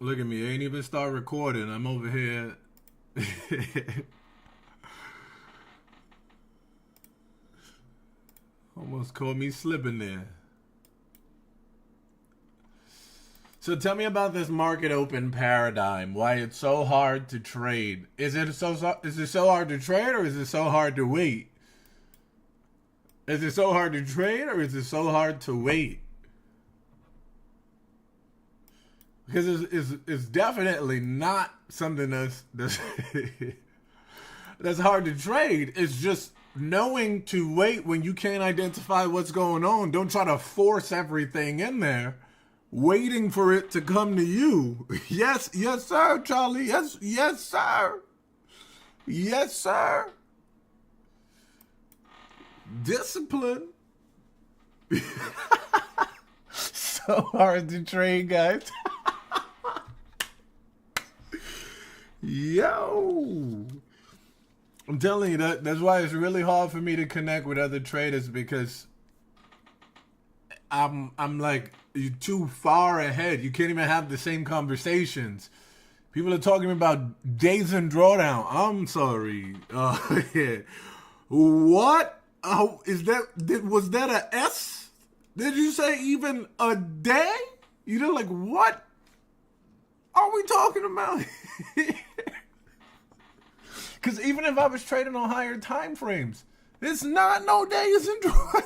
Look at me. I ain't even start recording. I'm over here. Almost caught me slipping there. So tell me about this market open paradigm. Why it's so hard to trade? Is it so hard to trade, or is it so hard to wait? Is it so hard to trade, or is it so hard to wait? Because it's definitely not something that's that's hard to trade. It's just knowing to wait when you can't identify what's going on. Don't try to force everything in there, waiting for it to come to you. Yes, yes, sir, Charlie. Yes, yes, sir. Yes, sir. Discipline. So hard to trade, guys. Yo. I'm telling you that's why it's really hard for me to connect with other traders, because I'm like, you're too far ahead. You can't even have the same conversations. People are talking about days in drawdown. I'm sorry. Yeah. What? Oh, was that a S? Did you say even a day? You're like, what are we talking about? Because even if I was trading on higher time frames, it's not no days in drawdown.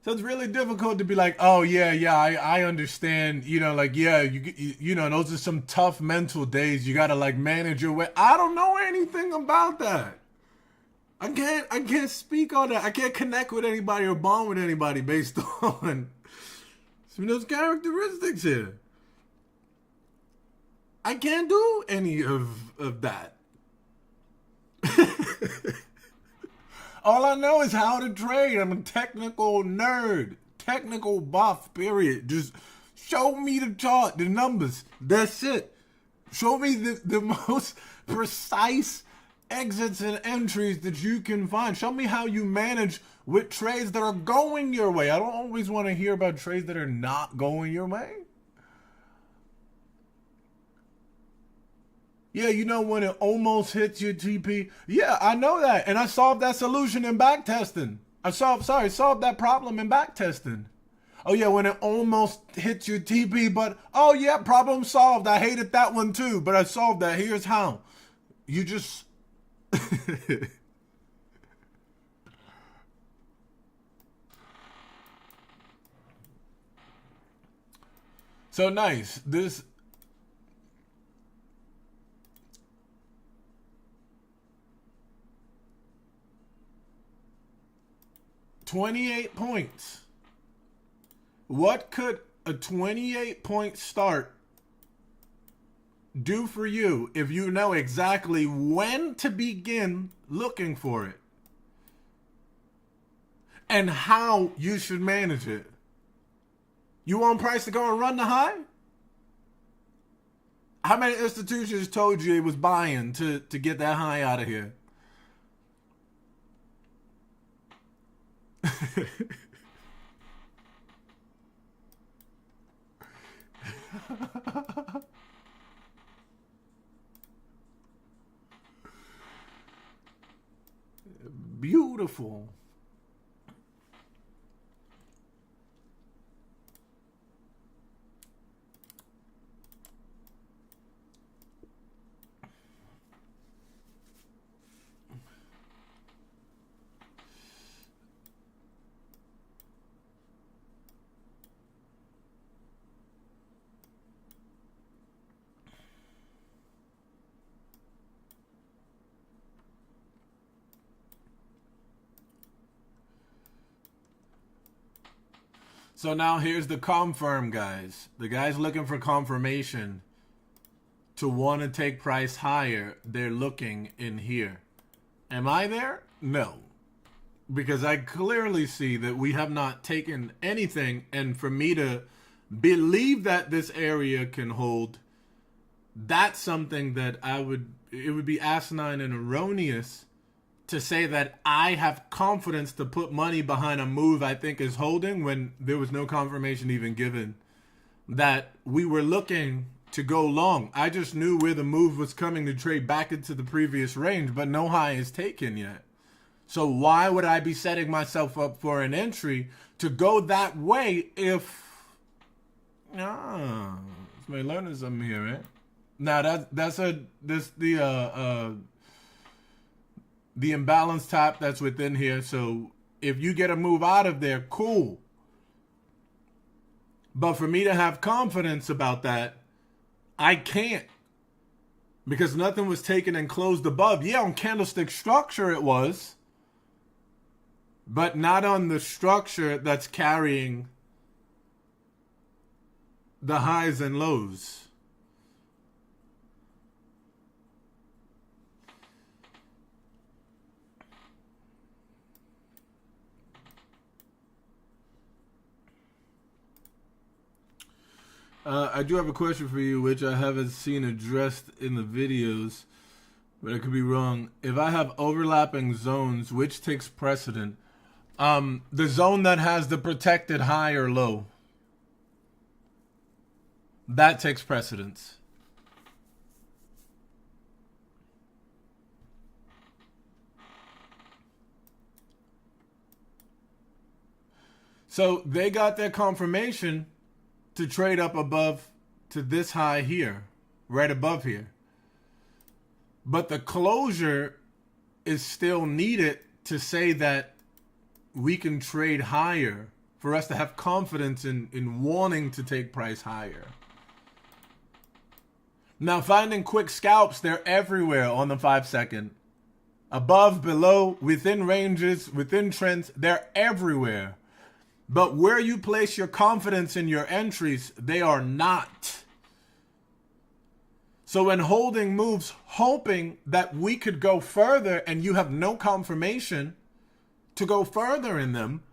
So it's really difficult to be like, oh yeah, I understand. Like, yeah, you know, those are some tough mental days. You gotta like manage your way. I don't know anything about that. I can't speak on that. I can't connect with anybody or bond with anybody based on some of those characteristics here. I can't do any of that. All I know is how to trade. I'm a technical nerd. Technical buff, period. Just show me the chart, the numbers. That's it. Show me the most precise exits and entries that you can find. Show me how you manage with trades that are going your way. I don't always want to hear about trades that are not going your way. Yeah, you know when it almost hits your TP? Yeah, I know that. And I solved that solution in backtesting. Solved that problem in backtesting. Oh yeah, when it almost hits your TP, but oh yeah, problem solved. I hated that one too, but I solved that. Here's how. You just So nice. This 28 points. What could a 28-point start do for you if you know exactly when to begin looking for it and how you should manage it? You want price to go and run the high? How many institutions told you it was buying to get that high out of here? Beautiful. So now here's the confirm guys. The guys looking for confirmation to want to take price higher. They're looking in here. Am I there? No. Because I clearly see that we have not taken anything. And for me to believe that this area can hold, that's something that it would be asinine and erroneous to say that I have confidence to put money behind a move I think is holding when there was no confirmation even given that we were looking to go long. I just knew where the move was coming to trade back into the previous range, but no high is taken yet. So why would I be setting myself up for an entry to go that way if... we're learning something here, right? Now the imbalance top that's within here. So if you get a move out of there, cool. But for me to have confidence about that, I can't. Because nothing was taken and closed above. Yeah, on candlestick structure it was. But not on the structure that's carrying the highs and lows. I do have a question for you, which I haven't seen addressed in the videos, but I could be wrong. If I have overlapping zones, which takes precedent? The zone that has the protected high or low. That takes precedence. So they got their confirmation to trade up above to this high here, right above here. But the closure is still needed to say that we can trade higher, for us to have confidence in wanting to take price higher. Now, finding quick scalps, they're everywhere on the 5 second. Above, below, within ranges, within trends, they're everywhere. But where you place your confidence in your entries, they are not. So when holding moves, hoping that we could go further and you have no confirmation to go further in them,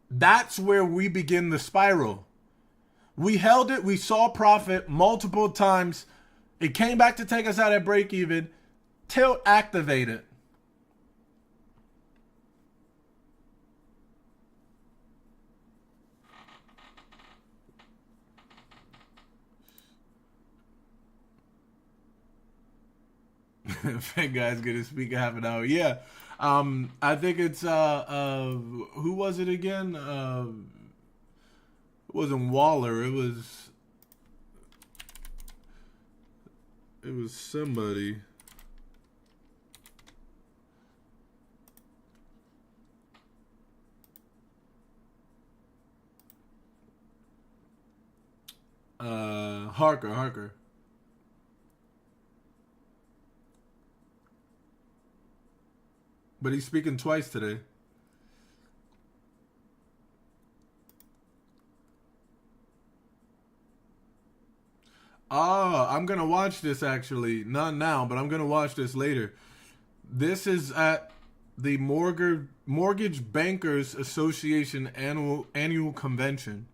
that's where we begin the spiral. We held it, we saw profit multiple times. It came back to take us out at break even. Tilt activated. That guy's gonna speak half an hour. Yeah. I think it's who was it again? It wasn't Waller, it was somebody. Harker. But he's speaking twice today. I'm going to watch this actually. Not now, but I'm going to watch this later. This is at the Mortgage Bankers Association annual convention.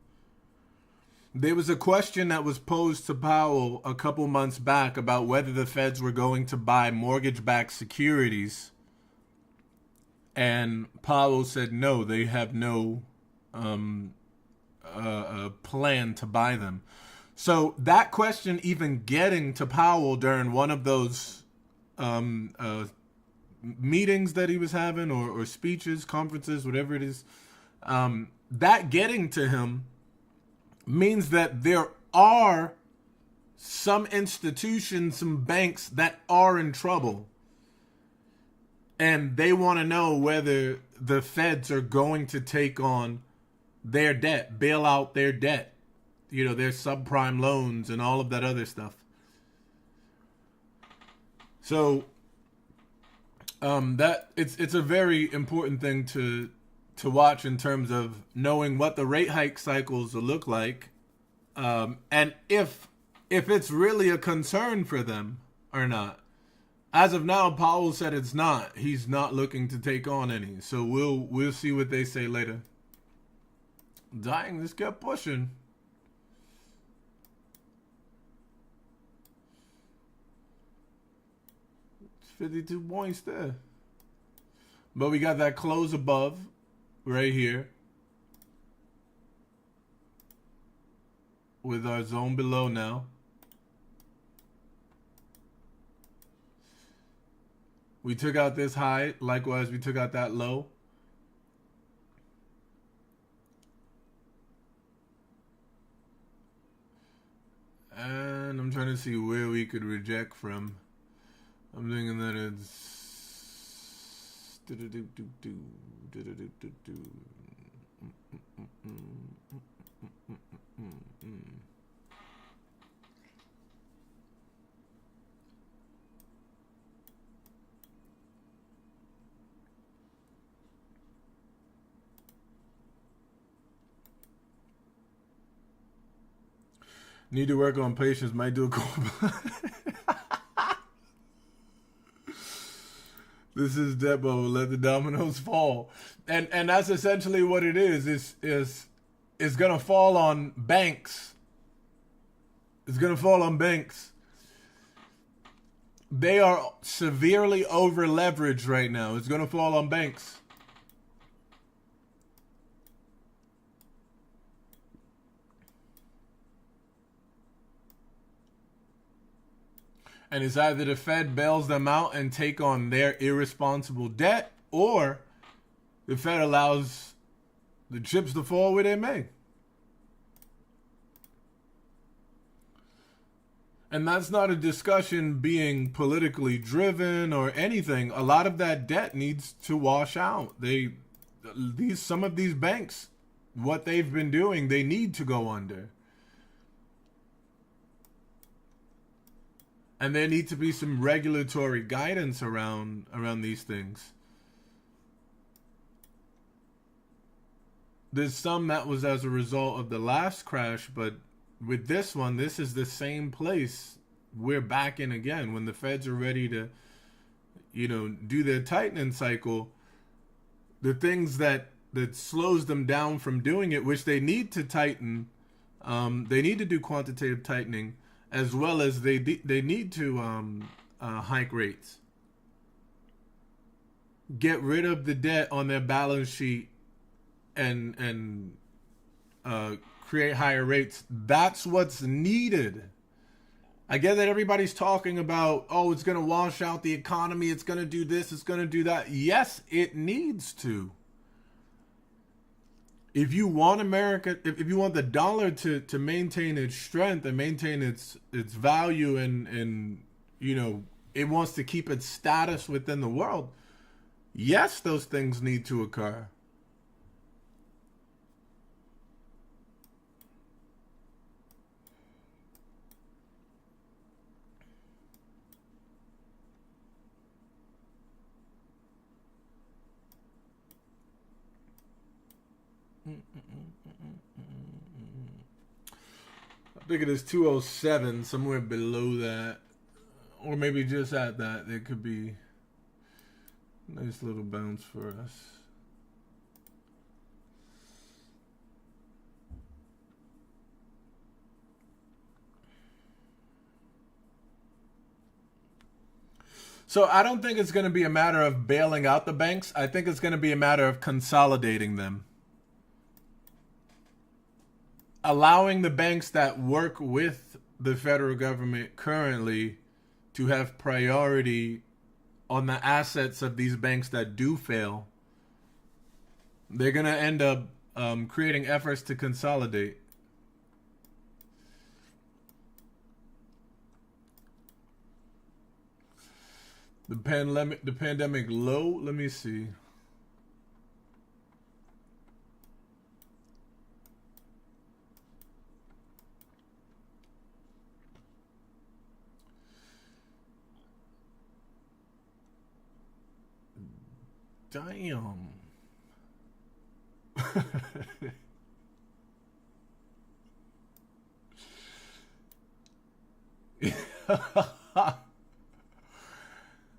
There was a question that was posed to Powell a couple months back about whether the feds were going to buy mortgage-backed securities. And Powell said no, they have no plan to buy them. So that question even getting to Powell during one of those meetings that he was having or speeches, conferences, whatever it is, that getting to him means that there are some institutions, some banks that are in trouble. And they want to know whether the feds are going to take on their debt, bail out their debt, their subprime loans and all of that other stuff. So that it's a very important thing to watch in terms of knowing what the rate hike cycles will look like, and if it's really a concern for them or not. As of now, Powell said it's not. He's not looking to take on any. So we'll see what they say later. Dang, this kept pushing. 52 points there. But we got that close above right here with our zone below now. We took out this high. Likewise, we took out that low. And I'm trying to see where we could reject from. I'm thinking that it's... Need to work on patience. Might do a cold. This is debt bubble. Let the dominoes fall, and that's essentially what it is. It's gonna fall on banks. It's gonna fall on banks. They are severely over leveraged right now. It's gonna fall on banks. And it's either the Fed bails them out and take on their irresponsible debt, or the Fed allows the chips to fall where they may. And that's not a discussion being politically driven or anything. A lot of that debt needs to wash out. Some of these banks, what they've been doing, they need to go under. And there needs to be some regulatory guidance around these things. There's some that was as a result of the last crash, but with this one, this is the same place we're back in again. When the Feds are ready to, do their tightening cycle, the things that slows them down from doing it, which they need to tighten, they need to do quantitative tightening, as well as they need to hike rates. Get rid of the debt on their balance sheet and create higher rates. That's what's needed. I get that everybody's talking about, it's going to wash out the economy. It's going to do this. It's going to do that. Yes, it needs to. If you want America, if you want the dollar to maintain its strength and maintain its value and it wants to keep its status within the world, yes, those things need to occur. I think it is 207, somewhere below that, or maybe just at that. There could be a nice little bounce for us. So I don't think it's going to be a matter of bailing out the banks. I think it's going to be a matter of consolidating them. Allowing the banks that work with the federal government currently to have priority on the assets of these banks that do fail. They're going to end up creating efforts to consolidate. The pandemic low, let me see. Damn.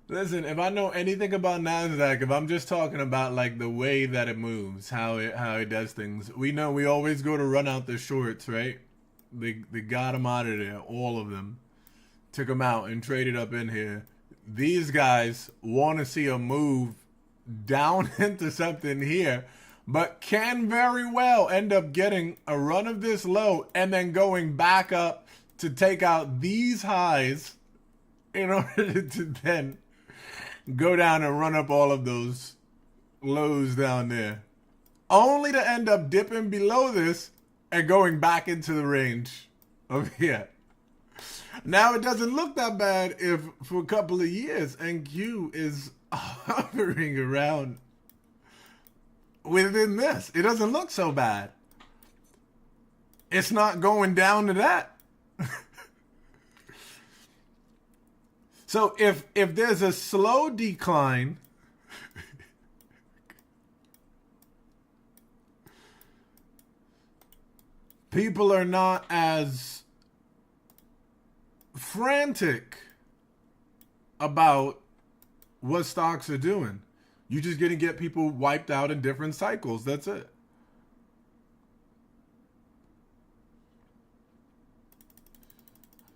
Listen, if I know anything about NASDAQ, if I'm just talking about like the way that it moves, how it does things, we know we always go to run out the shorts, right? They got them out of there, all of them. Took them out and traded up in here. these guys want to see a move down into something here, but can very well end up getting a run of this low and then going back up to take out these highs in order to then go down and run up all of those lows down there, only to end up dipping below this and going back into the range of here. Now it doesn't look that bad if for a couple of years NQ is hovering around within this. It doesn't look so bad. It's not going down to that. So if there's a slow decline, people are not as frantic about what stocks are doing. You're just going to get people wiped out in different cycles. That's it.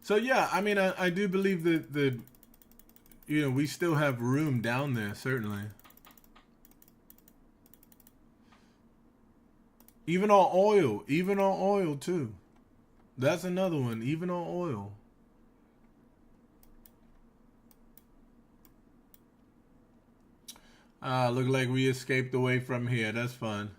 So yeah, I mean, I do believe that we still have room down there, certainly. Even on oil too. That's another one, even on oil. Look like we escaped away from here. That's fun.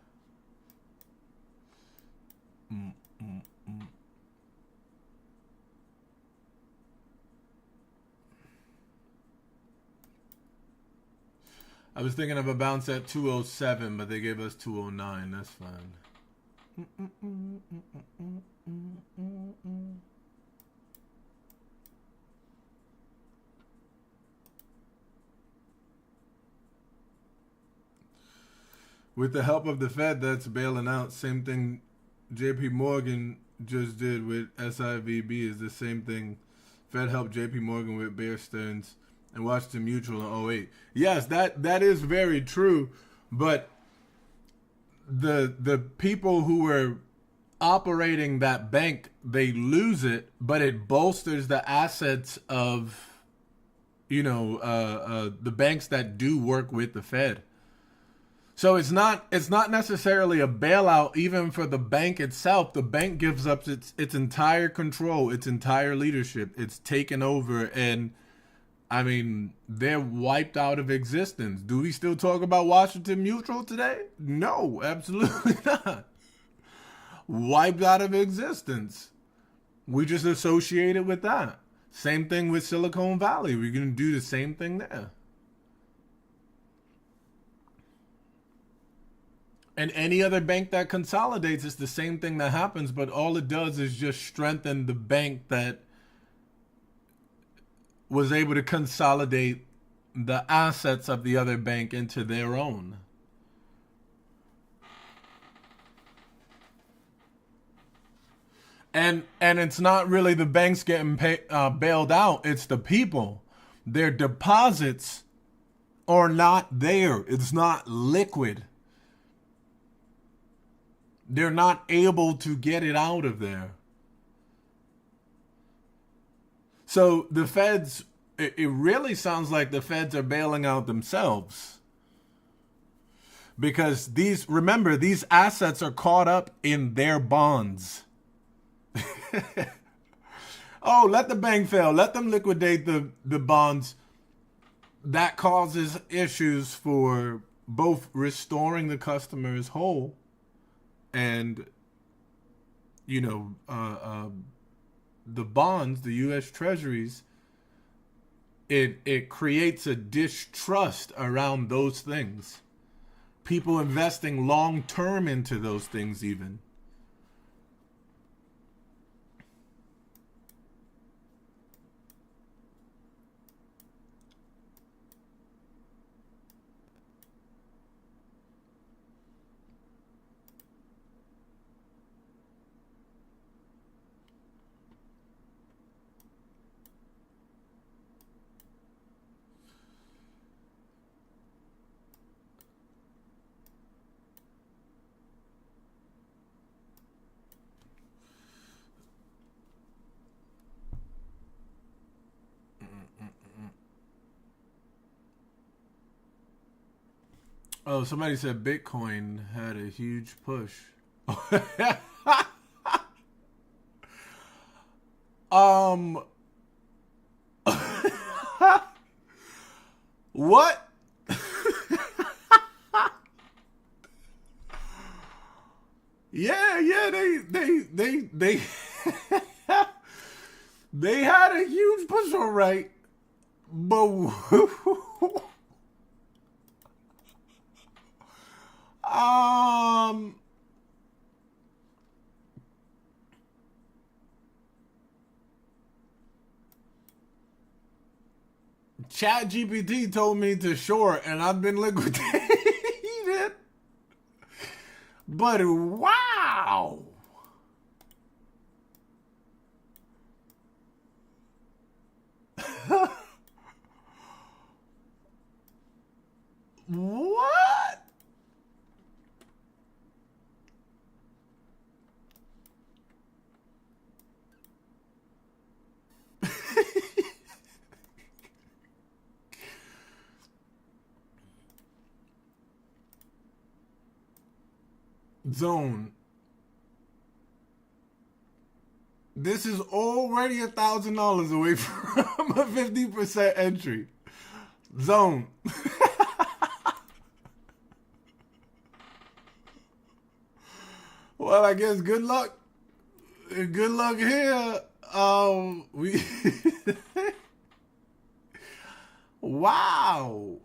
I was thinking of a bounce at 207, but they gave us 209. That's fine. With the help of the Fed that's bailing out, same thing JP Morgan just did with SIVB is the same thing. Fed helped JP Morgan with Bear Stearns and Washington Mutual in 08. Yes, that is very true, but the people who were operating that bank, they lose it, but it bolsters the assets of the banks that do work with the Fed. So it's not necessarily a bailout even for the bank itself. The bank gives up its entire control, its entire leadership. It's taken over, and I mean, they're wiped out of existence. Do we still talk about Washington Mutual today? No, absolutely not. Wiped out of existence. We just associate it with that. Same thing with Silicon Valley. We're going to do the same thing there. And any other bank that consolidates, it's the same thing that happens, but all it does is just strengthen the bank that was able to consolidate the assets of the other bank into their own. And it's not really the banks getting bailed out, it's the people. Their deposits are not there. It's not liquid. They're not able to get it out of there. So the feds, it really sounds like the feds are bailing out themselves. Because these assets are caught up in their bonds. Oh, let the bank fail. Let them liquidate the bonds. That causes issues for both restoring the customers whole and, the bonds, the U.S. Treasuries, it creates a distrust around those things. People investing long term into those things even. Oh, somebody said Bitcoin had a huge push. um, what? Yeah, yeah, they they had a huge push, all right. But um, Chat GPT told me to short, and I've been liquidated. But wow. What? Zone. This is already $1,000 away from a 50% entry. Zone. Well, I guess good luck. Good luck here. We. Wow.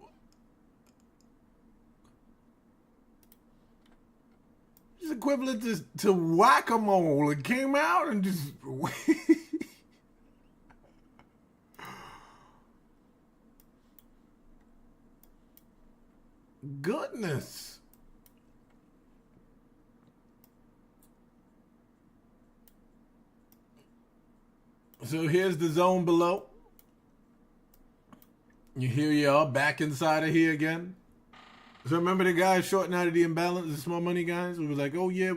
It's equivalent to whack-a-mole. It came out and just. Goodness. So here's the zone below. Here you are back inside of here again. So remember the guy shorting out of the imbalance, the small money guys? It was like, oh yeah,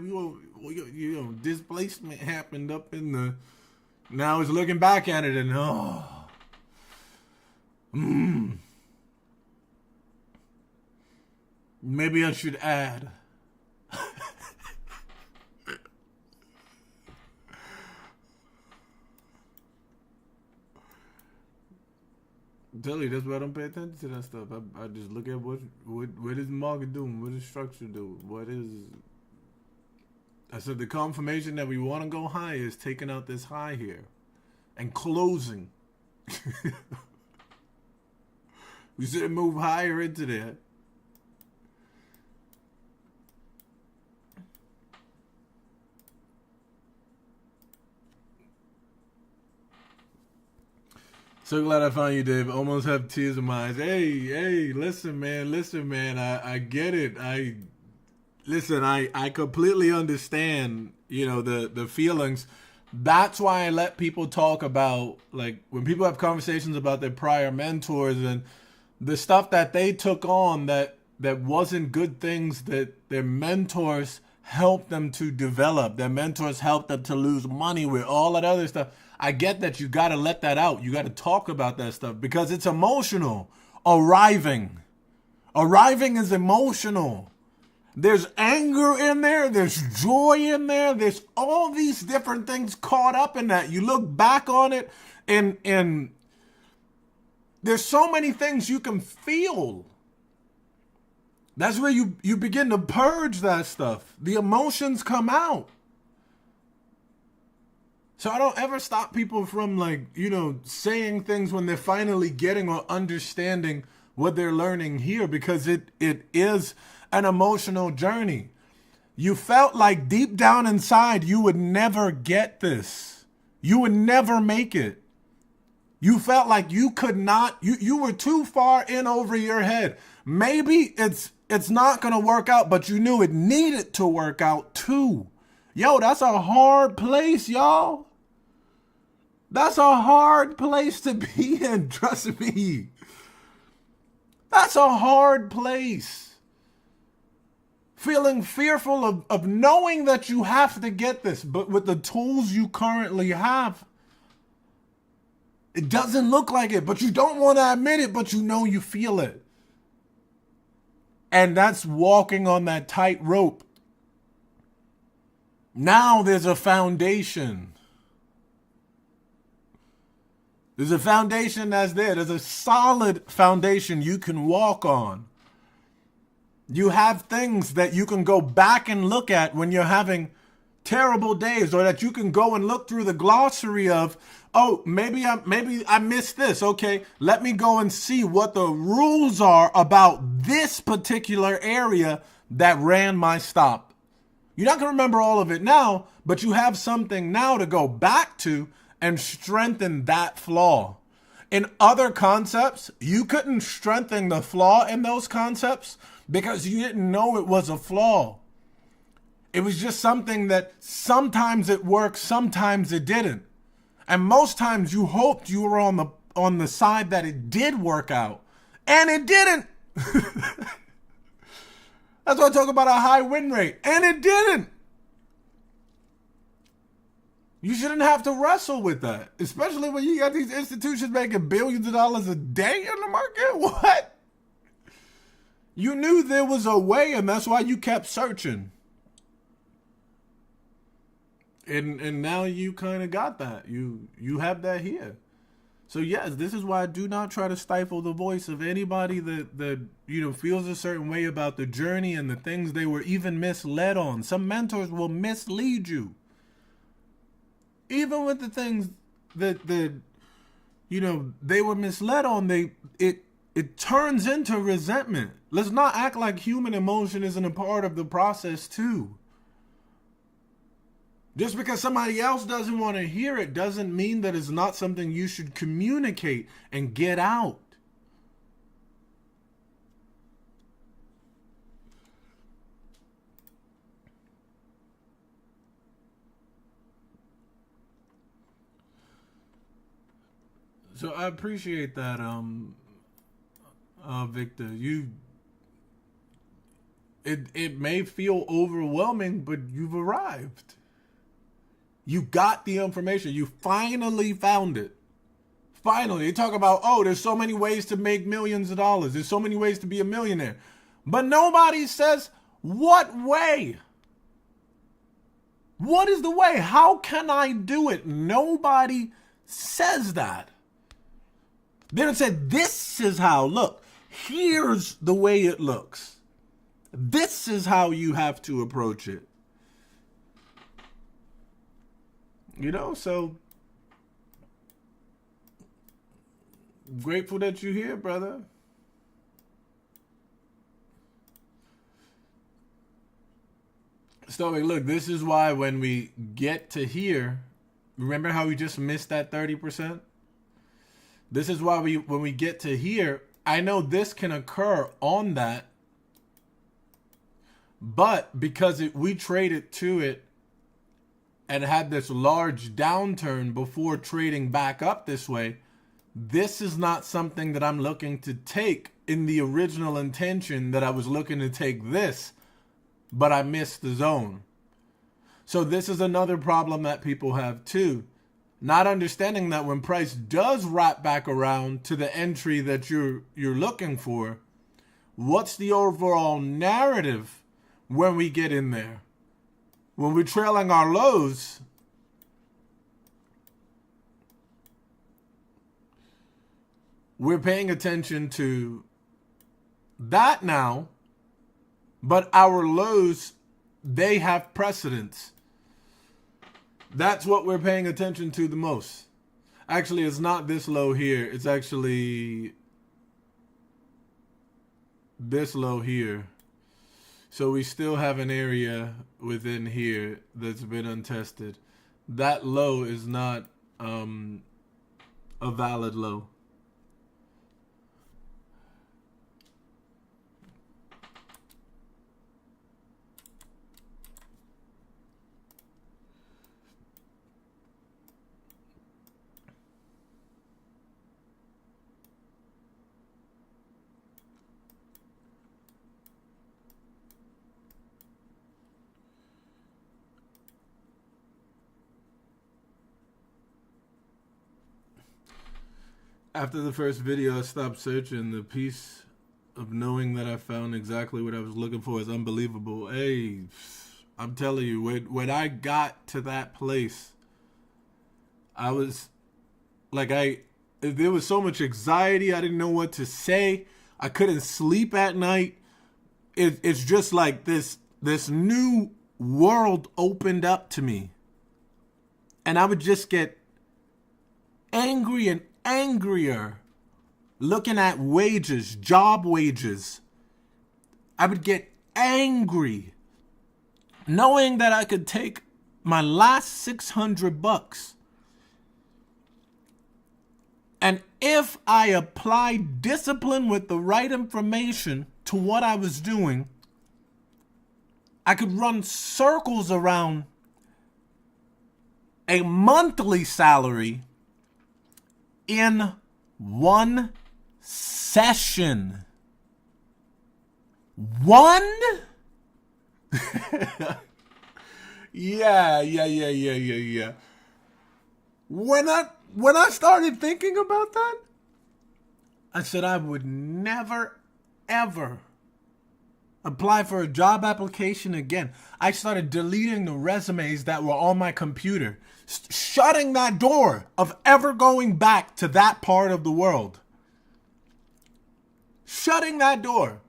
displacement happened up in the. Now he's looking back at it and maybe I should add. Tell you that's why I don't pay attention to that stuff. I just look at what is the market doing, what is structure do, what is. I said the confirmation that we want to go high is taking out this high here, and closing. We should move higher into there. So glad I found you, Dave. Almost have tears in my eyes. Hey, listen, man. I get it. I completely understand, the feelings. That's why I let people talk about, like, when people have conversations about their prior mentors and the stuff that they took on that wasn't good things that their mentors helped them to develop. Their mentors helped them to lose money with all that other stuff. I get that you got to let that out. You got to talk about that stuff because it's emotional. Arriving is emotional. There's anger in there. There's joy in there. There's all these different things caught up in that. You look back on it and there's so many things you can feel. That's where you begin to purge that stuff. The emotions come out. So I don't ever stop people from, like, saying things when they're finally getting or understanding what they're learning here, because it is an emotional journey. You felt like deep down inside you would never get this. You would never make it. You felt like you could not, you were too far in over your head. Maybe it's not going to work out, but you knew it needed to work out too. Yo, that's a hard place, y'all. That's a hard place to be in, trust me. That's a hard place. Feeling fearful of knowing that you have to get this, but with the tools you currently have, it doesn't look like it, but you don't want to admit it, but you know you feel it. And that's walking on that tightrope. Now there's a foundation. There's a foundation that's there. There's a solid foundation you can walk on. You have things that you can go back and look at when you're having terrible days, or that you can go and look through the glossary of, oh, maybe I missed this. Okay, let me go and see what the rules are about this particular area that ran my stop. You're not going to remember all of it now, but you have something now to go back to and strengthen that flaw. In other concepts, you couldn't strengthen the flaw in those concepts because you didn't know it was a flaw. It was just something that sometimes it worked, sometimes it didn't. And most times you hoped you were on the side that it did work out. And it didn't. That's why I talk about a high win rate. And it didn't. You shouldn't have to wrestle with that. Especially when you got these institutions making billions of dollars a day in the market. What? You knew there was a way, and that's why you kept searching. And now you kind of got that. You have that here. So yes, this is why I do not try to stifle the voice of anybody that feels a certain way about the journey and the things they were even misled on. Some mentors will mislead you. Even with the things that they were misled on, it turns into resentment. Let's not act like human emotion isn't a part of the process too. Just because somebody else doesn't want to hear it doesn't mean that it's not something you should communicate and get out. So I appreciate that, Victor. It may feel overwhelming, but you've arrived. You got the information. You finally found it. Finally, they talk about, oh, there's so many ways to make millions of dollars. There's so many ways to be a millionaire. But nobody says, what way? What is the way? How can I do it? Nobody says that. They don't say, this is how. Look, here's the way it looks. This is how you have to approach it. So grateful that you're here, brother. So look, this is why when we get to here, remember how we just missed that 30%? This is why when we get to here, I know this can occur on that, but because we traded to it and had this large downturn before trading back up this way, this is not something that I'm looking to take in the original intention that I was looking to take this, but I missed the zone. So this is another problem that people have too. Not understanding that when price does wrap back around to the entry that you're looking for, what's the overall narrative when we get in there? When we're trailing our lows, we're paying attention to that now, but our lows, they have precedence. That's what we're paying attention to the most. Actually, it's not this low here. It's actually this low here. So we still have an area within here that's been untested. That low is not a valid low. After the first video, I stopped searching. The piece of knowing that I found exactly what I was looking for is unbelievable. Hey, I'm telling you, when I got to that place, I was like, there was so much anxiety. I didn't know what to say. I couldn't sleep at night. It's just like this new world opened up to me. And I would just get angry and angrier looking at wages, job wages. I would get angry knowing that I could take my last $600, and if I applied discipline with the right information to what I was doing, I could run circles around a monthly salary in one session. One? Yeah. When I started thinking about that, I said I would never, ever apply for a job application again. I started deleting the resumes that were on my computer, shutting that door of ever going back to that part of the world. Shutting that door.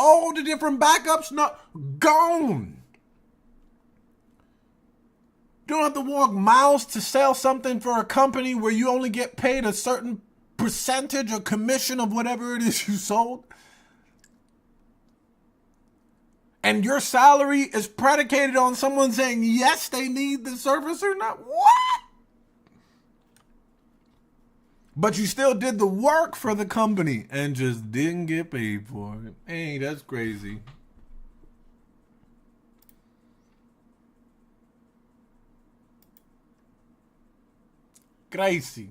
All the different backups, not gone. You don't have to walk miles to sell something for a company where you only get paid a certain percentage or commission of whatever it is you sold. And your salary is predicated on someone saying, yes, they need the service or not. What? But you still did the work for the company and just didn't get paid for it. Hey, that's crazy. Crazy.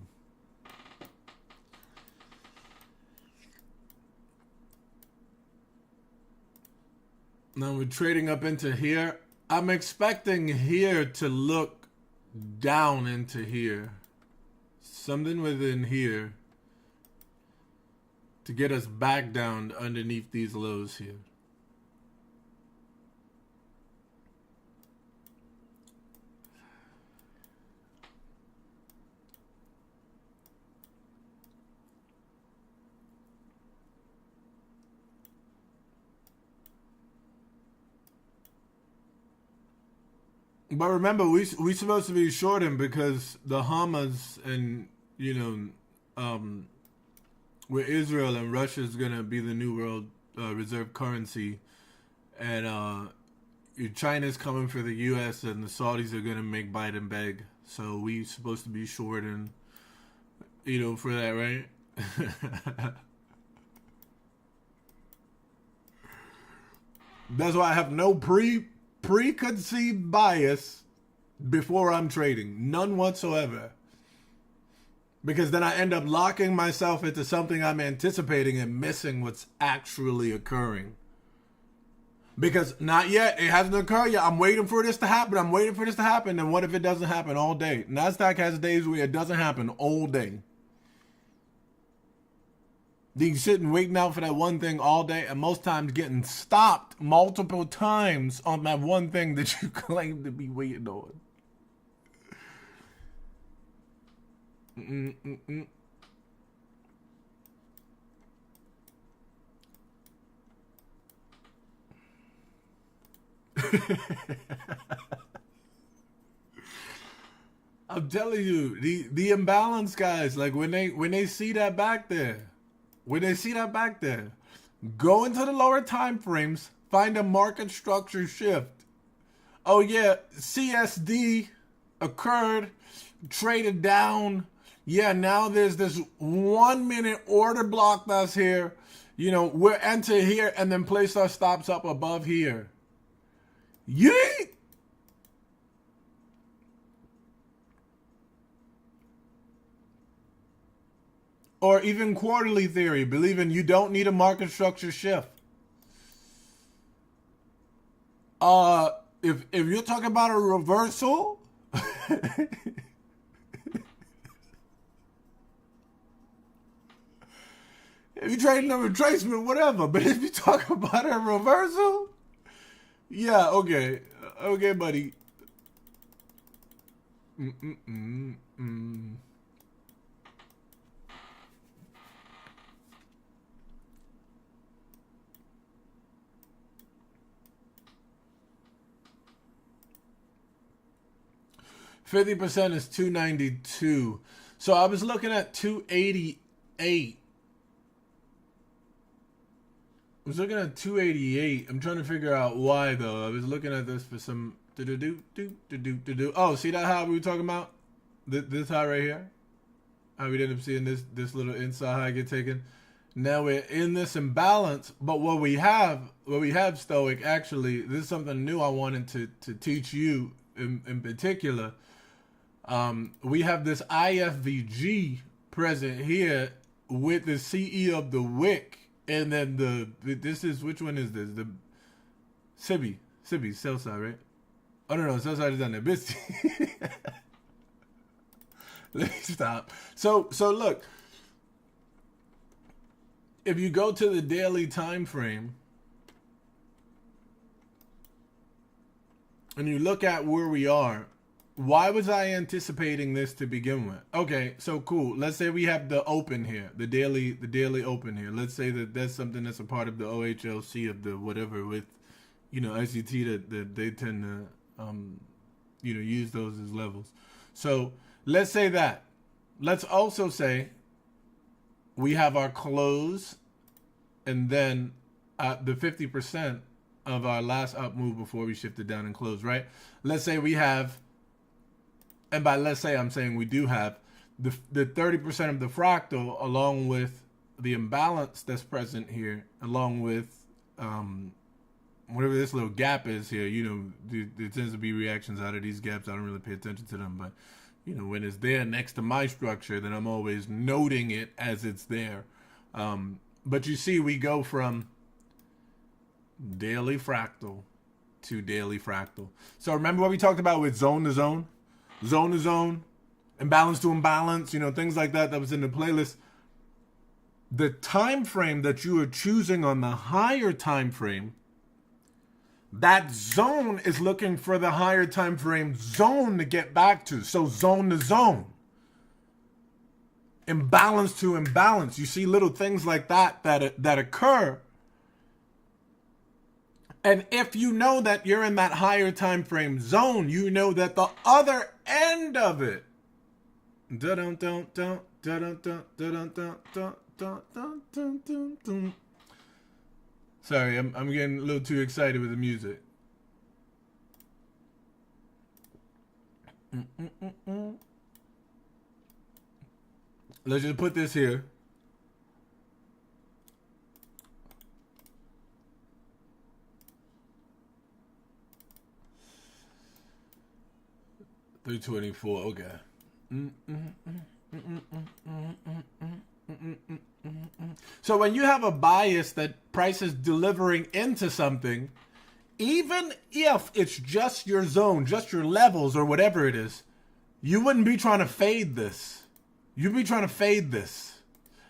Now we're trading up into here. I'm expecting here to look down into here. Something within here to get us back down underneath these lows here. But remember, we supposed to be shorting because the Hamas and, where Israel and Russia is going to be the new world reserve currency. And China's coming for the U.S. and the Saudis are going to make Biden beg. So we supposed to be shorting, for that, right? That's why I have no preconceived bias before I'm trading. None whatsoever. Because then I end up locking myself into something I'm anticipating and missing what's actually occurring. Because not yet, it hasn't occurred yet. I'm waiting for this to happen. And what if it doesn't happen all day? NASDAQ has days where it doesn't happen all day. You sitting waiting out for that one thing all day, and most times getting stopped multiple times on that one thing that you claim to be waiting on. I'm telling you, the imbalance guys, like when they see that back there. When they see that back there, go into the lower time frames, find a market structure shift. Oh yeah, CSD occurred, traded down. Yeah, now there's this 1 minute order block that's here. We're enter here and then place our stops up above here. Yeet! Or even quarterly theory, believing you don't need a market structure shift. If you're talking about a reversal, If you trading a retracement, whatever. But if you talk about a reversal, yeah, okay. Okay, buddy. 50% is 292. So I was looking at 288. I was looking at 288. I'm trying to figure out why though. I was looking at this for some Oh, see that high we were talking about? This high right here? How we ended up seeing this little inside high get taken. Now we're in this imbalance, but what we have Stoic, actually, this is something new I wanted to teach you in particular. We have this IFVG present here with the CE of the wick, and then this is, which one is this? The SIBI, sell side, right? Oh no, sell side is down there. Bitch. Let me stop. So look, if you go to the daily time frame and you look at where we are, why was I anticipating this to begin with? Okay, so cool. Let's say we have the open here, the daily open here. Let's say that that's something that's a part of the OHLC of the whatever with, ICT that they tend to, use those as levels. So let's say that. Let's also say we have our close and then the 50% of our last up move before we shifted down and close, right? Let's say we have, and by let's say I'm saying we do have the 30% of the fractal along with the imbalance that's present here, along with whatever this little gap is here. There tends to be reactions out of these gaps. I don't really pay attention to them, but when it's there next to my structure, then I'm always noting it as it's there. But you see, we go from daily fractal to daily fractal. So remember what we talked about with zone to zone? Zone to zone, imbalance to imbalance, things like that was in the playlist. The time frame that you are choosing on the higher time frame, that zone is looking for the higher time frame zone to get back to. So zone to zone, imbalance to imbalance. You see little things like that occur. And if you know that you're in that higher time frame zone, you know that the other end of it. Sorry, I'm getting a little too excited with the music. Let's just put this here. $324. Okay. So when you have a bias that price is delivering into something, even if it's just your zone, just your levels or whatever it is, you wouldn't be trying to fade this. You'd be trying to fade this.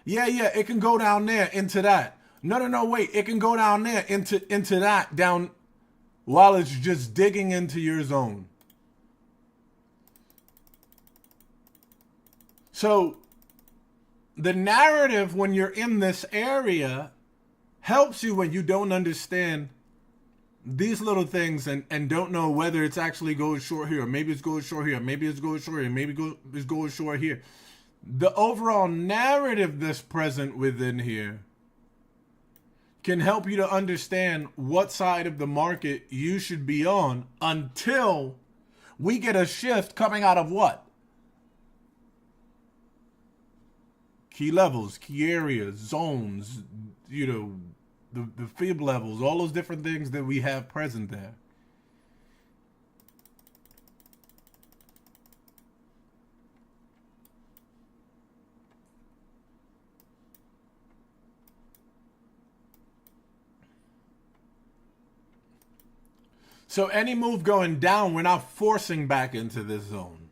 Yeah, it can go down there into that. No, wait. It can go down there into that down while it's just digging into your zone. So the narrative when you're in this area helps you when you don't understand these little things and don't know whether it's actually going short here, or maybe it's going short here, maybe it's going short here, maybe it's going short here. The overall narrative that's present within here can help you to understand what side of the market you should be on until we get a shift coming out of what? Key levels, key areas, zones, the fib levels, all those different things that we have present there. So any move going down, we're not forcing back into this zone.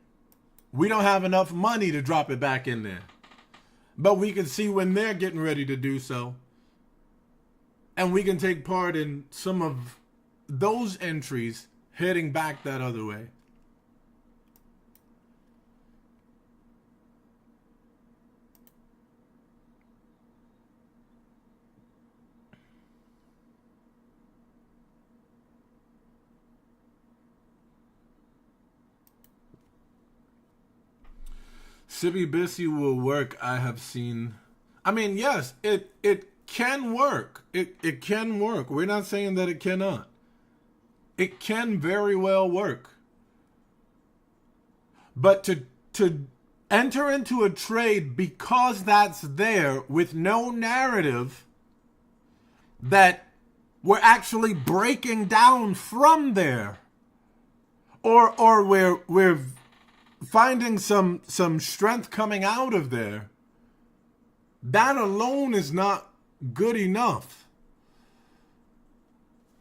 We don't have enough money to drop it back in there. but we can see when they're getting ready to do so. And we can take part in some of those entries heading back that other way. Sibibisi will work, I have seen. I mean, yes, it can work. It can work. We're not saying that it cannot. It can very well work. But to enter into a trade because that's there with no narrative that we're actually breaking down from there, or we're finding some strength coming out of there, that alone is not good enough.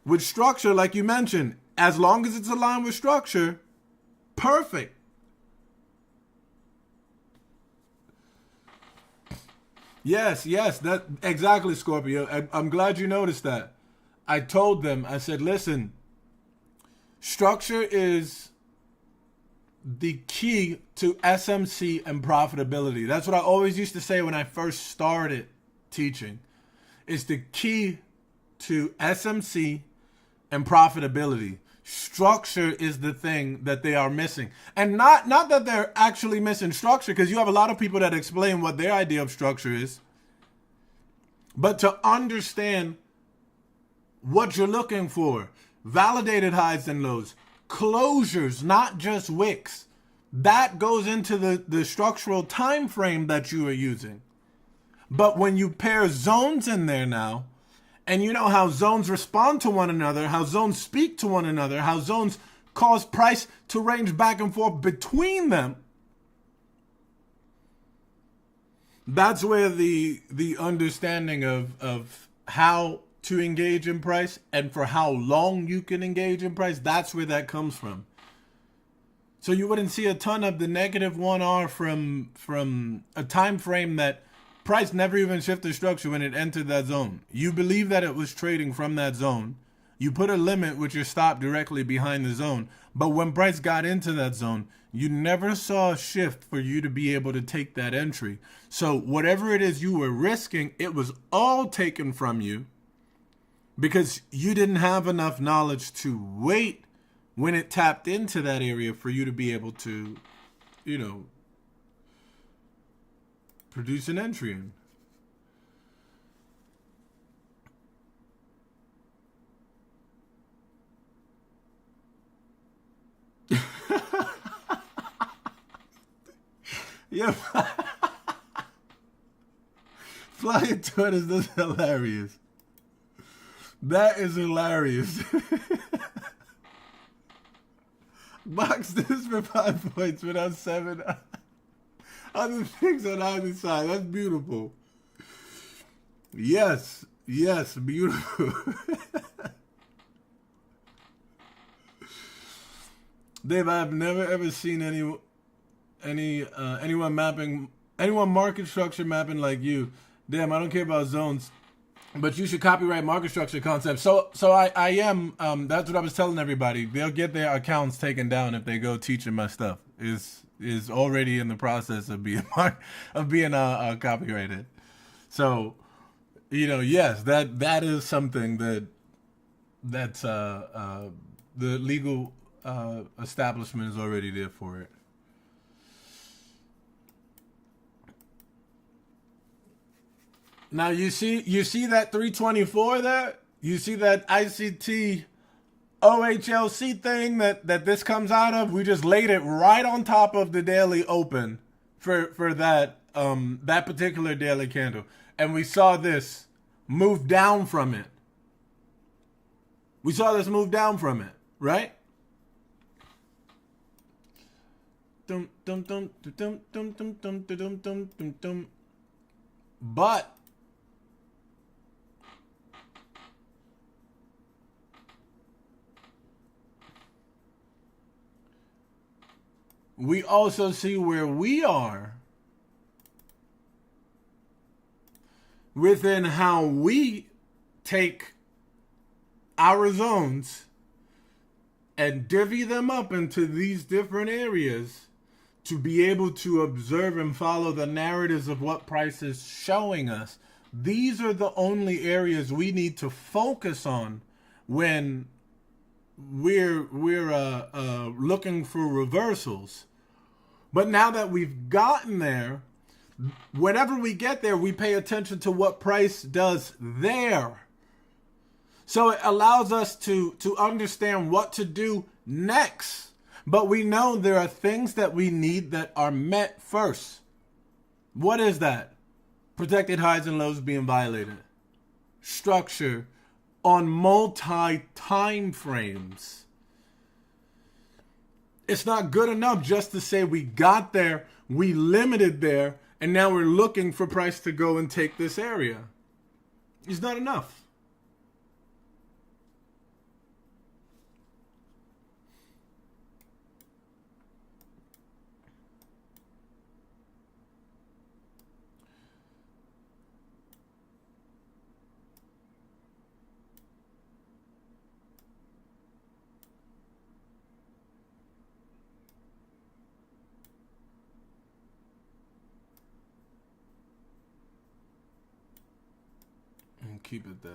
With structure, like you mentioned, as long as it's aligned with structure, perfect. Yes, that exactly, Scorpio. I'm glad you noticed that. I told them, I said, listen, structure is the key to SMC and profitability. That's what I always used to say when I first started teaching. It's the key to SMC and profitability. Structure is the thing that they are missing. And not that they're actually missing structure, because you have a lot of people that explain what their idea of structure is. But to understand what you're looking for, validated highs and lows, closures, not just wicks, that goes into the structural time frame that you are using. But when you pair zones in there now, and you know how zones respond to one another, how zones speak to one another, how zones cause price to range back and forth between them, that's where the understanding of how to engage in price and for how long you can engage in price, that's where that comes from. So you wouldn't see a ton of the -1R from a time frame that price never even shifted structure when it entered that zone. You believe that it was trading from that zone. You put a limit with your stop directly behind the zone. But when price got into that zone, you never saw a shift for you to be able to take that entry. So whatever it is you were risking, it was all taken from you because you didn't have enough knowledge to wait when it tapped into that area for you to be able to, produce an entry in. Yeah. Flying tortoise, that's hilarious. That is hilarious. Box this for 5 points without 7 other things on either side. That's beautiful. Yes, beautiful. Dave, I've never ever seen anyone market structure mapping like you. Damn, I don't care about zones, but you should copyright market structure concepts. So I am. That's what I was telling everybody. They'll get their accounts taken down if they go teaching my stuff. Is already in the process of being copyrighted. So, yes, that is something that's the legal establishment is already there for it. Now you see that 324 there? You see that ICT OHLC thing that this comes out of? We just laid it right on top of the daily open for that that particular daily candle. And we saw this move down from it. We saw this move down from it, right? But we also see where we are within how we take our zones and divvy them up into these different areas to be able to observe and follow the narratives of what price is showing us. These are the only areas we need to focus on when we're looking for reversals. But now that we've gotten there, whenever we get there, we pay attention to what price does there. So it allows us to understand what to do next. But we know there are things that we need that are met first. What is that? Protected highs and lows being violated. Structure on multi-time frames. It's not good enough just to say we got there, we limited there, and now we're looking for price to go and take this area. It's not enough. And keep it there.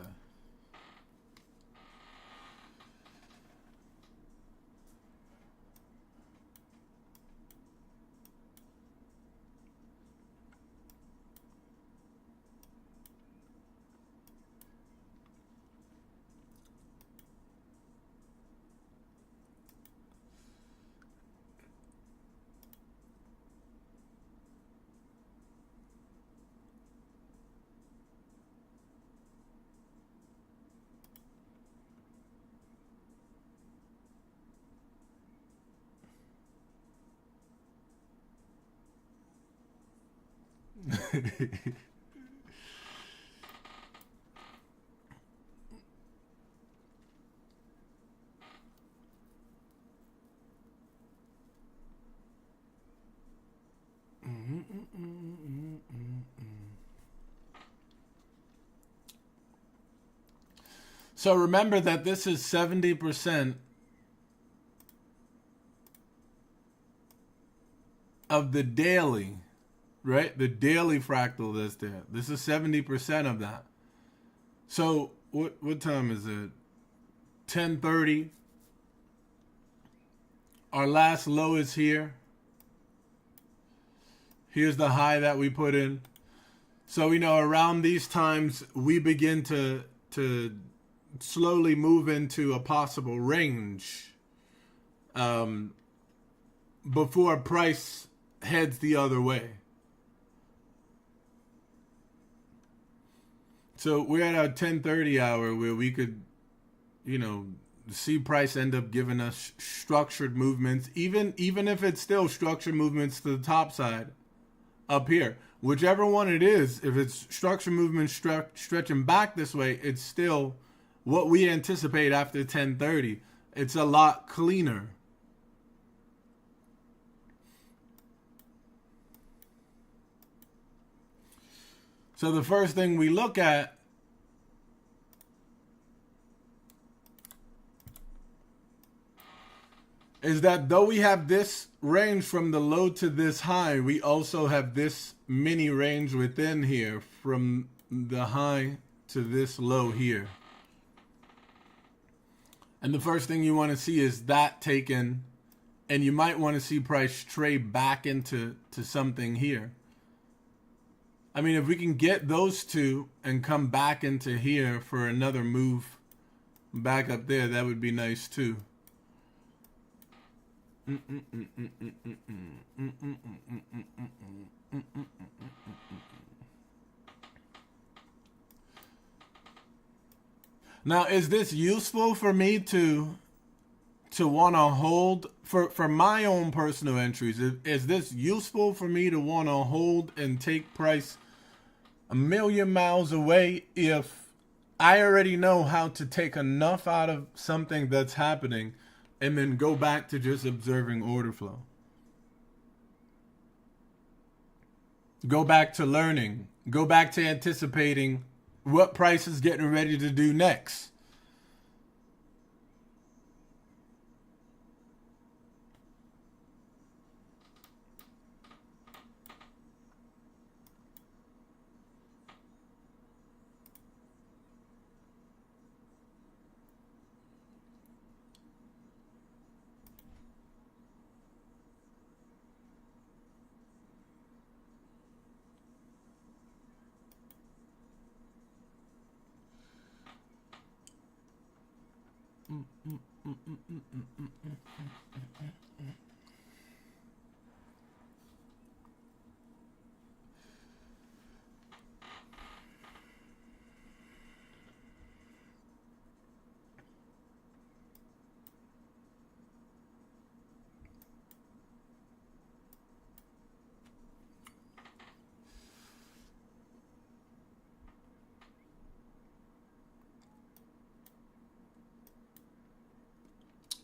So remember that this is 70% of the daily, right? The daily fractal that's there. This is 70% of that. So what time is it? 10:30. Our last low is here. Here's the high that we put in. So we know around these times we begin to slowly move into a possible range before price heads the other way. So we're at our 10:30 hour where we could, see price end up giving us structured movements, even if it's still structured movements to the top side up here. Whichever one it is, if it's structured movement stretching back this way, it's still what we anticipate after 10:30. It's a lot cleaner. So the first thing we look at is that though we have this range from the low to this high, we also have this mini range within here from the high to this low here. And the first thing you want to see is that taken, and you might want to see price trade back into something here. I mean, if we can get those two and come back into here for another move back up there, that would be nice too. Now, is this useful for me to want to hold for my own personal entries? Is this useful for me to want to hold and take price a million miles away if I already know how to take enough out of something that's happening and then go back to just observing order flow? Go back to learning. go back to anticipating what price is getting ready to do next.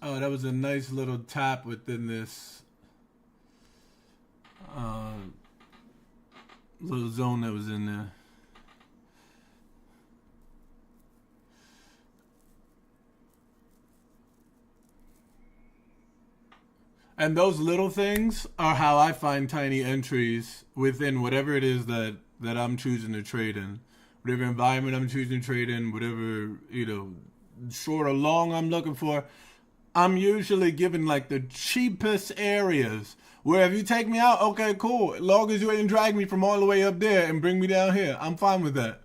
Oh, that was a nice little tap within this little zone that was in there. And those little things are how I find tiny entries within whatever it is that I'm choosing to trade in. Whatever environment I'm choosing to trade in, whatever, short or long I'm looking for. I'm usually given like the cheapest areas where if you take me out, okay, cool. As long as you ain't drag me from all the way up there and bring me down here, I'm fine with that.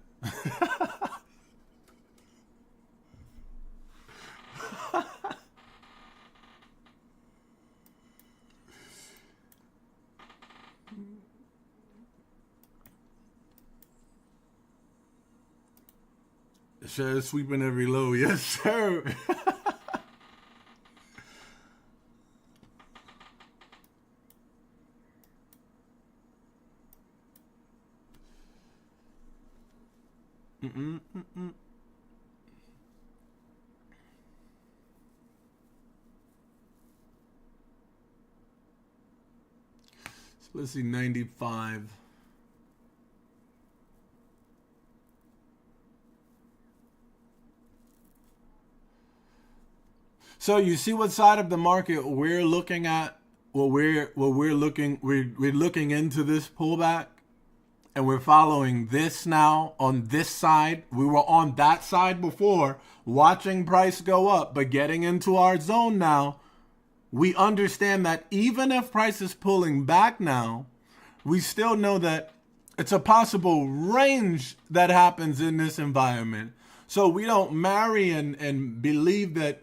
Sure, sweeping every low. Yes, sir. So let's see, 95. So you see what side of the market we're looking at? We're looking into this pullback, and we're following this now on this side. We were on that side before, watching price go up, but getting into our zone now, we understand that even if price is pulling back now, we still know that it's a possible range that happens in this environment. So we don't marry and believe that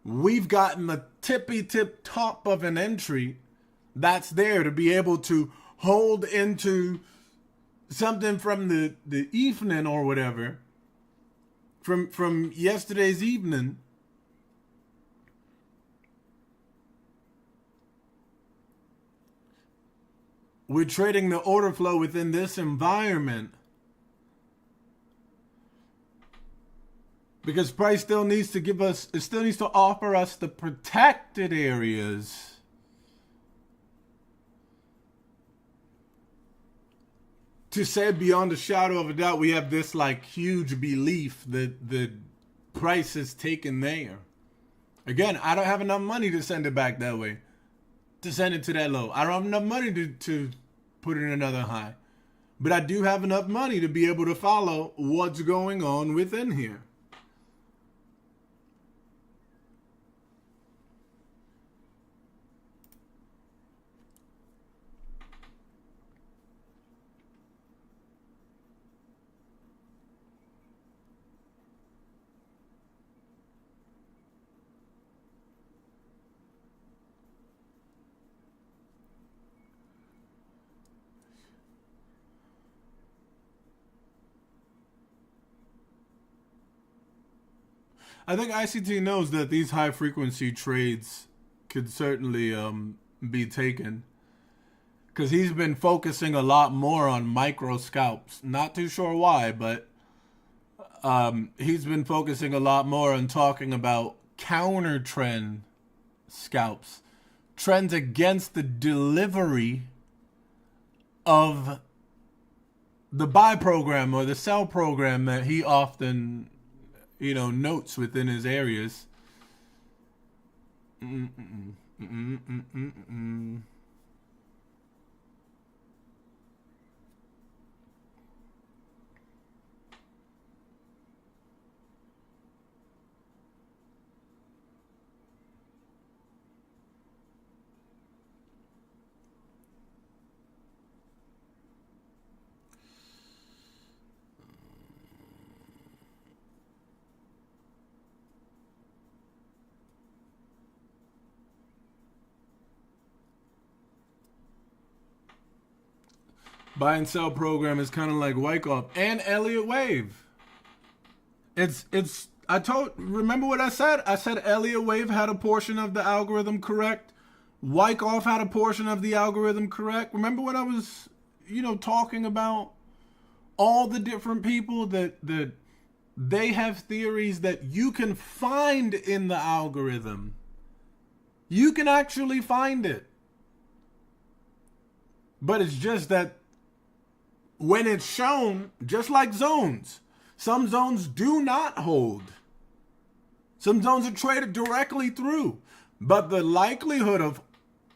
we've gotten the tippy tip top of an entry that's there to be able to hold into something from the evening or whatever, from yesterday's evening. We're trading the order flow within this environment because price still needs to offer us the protected areas to say beyond a shadow of a doubt we have this like huge belief that the price is taken there. Again, I don't have enough money to send it back that way, to send it to that low. I don't have enough money to put in another high. But I do have enough money to be able to follow what's going on within here. I think ICT knows that these high frequency trades could certainly be taken, because he's been focusing a lot more on micro scalps. Not too sure why, but he's been focusing a lot more on talking about counter trend scalps, trends against the delivery of the buy program or the sell program that he often, notes within his areas. Mm-mm, mm-mm, mm-mm, mm-mm. Buy and sell program is kind of like Wyckoff and Elliott Wave. It's remember what I said? I said Elliott Wave had a portion of the algorithm correct. Wyckoff had a portion of the algorithm correct. Remember when I was, talking about all the different people that they have theories that you can find in the algorithm. You can actually find it. But it's just that when it's shown, just like zones, some zones do not hold. Some zones are traded directly through. But the likelihood of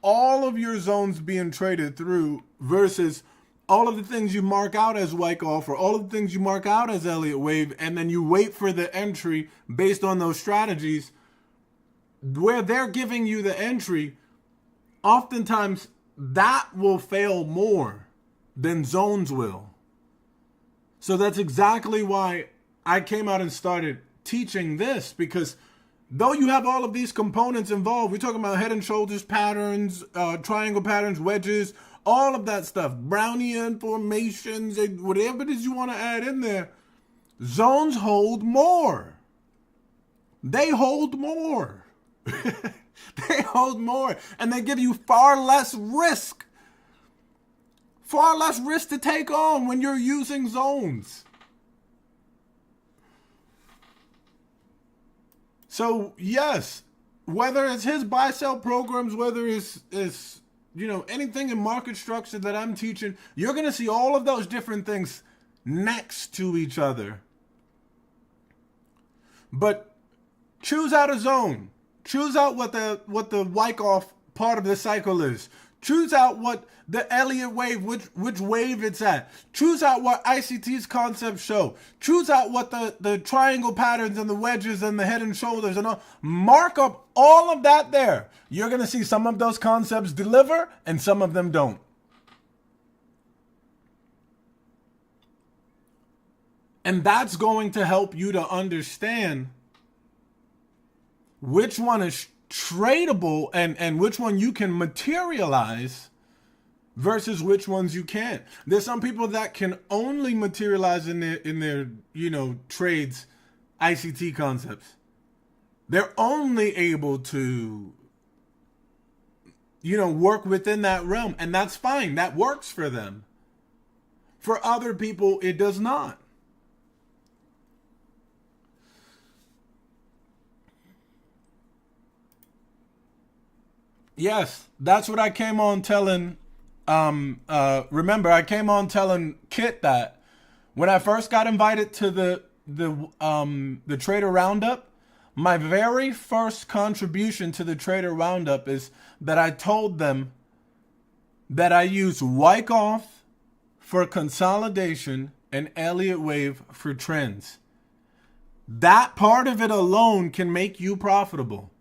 all of your zones being traded through versus all of the things you mark out as Wyckoff or all of the things you mark out as Elliott Wave, and then you wait for the entry based on those strategies, where they're giving you the entry, oftentimes that will fail more than zones will. So that's exactly why I came out and started teaching this, because though you have all of these components involved, we're talking about head and shoulders patterns, triangle patterns, wedges, all of that stuff, Brownian formations, whatever it is you want to add in there, zones hold more. They hold more. They hold more, and they give you far less risk. Far less risk to take on when you're using zones. So yes, whether it's his buy-sell programs, whether it's anything in market structure that I'm teaching, you're going to see all of those different things next to each other. But choose out a zone. Choose out what the Wyckoff part of the cycle is. Choose out what the Elliott Wave, which wave it's at. Choose out what ICT's concepts show. Choose out what the triangle patterns and the wedges and the head and shoulders and all. Mark up all of that there. You're going to see some of those concepts deliver and some of them don't. And that's going to help you to understand which one is tradable and which one you can materialize versus which ones you can't. There's some people that can only materialize in their trades ICT concepts. They're only able to work within that realm, and that's fine. That works for them. For other people, it does not. Yes, that's what I came on telling. Remember, I came on telling Kit that when I first got invited to the Trader Roundup, my very first contribution to the Trader Roundup is that I told them that I use Wyckoff for consolidation and Elliott Wave for trends. That part of it alone can make you profitable.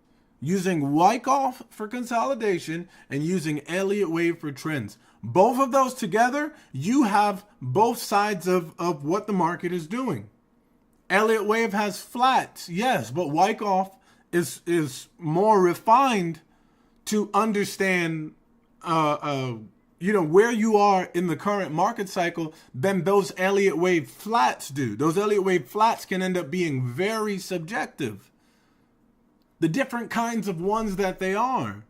Using Wyckoff for consolidation and using Elliott Wave for trends. Both of those together, you have both sides of what the market is doing. Elliott Wave has flats, yes, but Wyckoff is more refined to understand where you are in the current market cycle than those Elliott Wave flats do. Those Elliott Wave flats can end up being very subjective. The different kinds of ones that they are.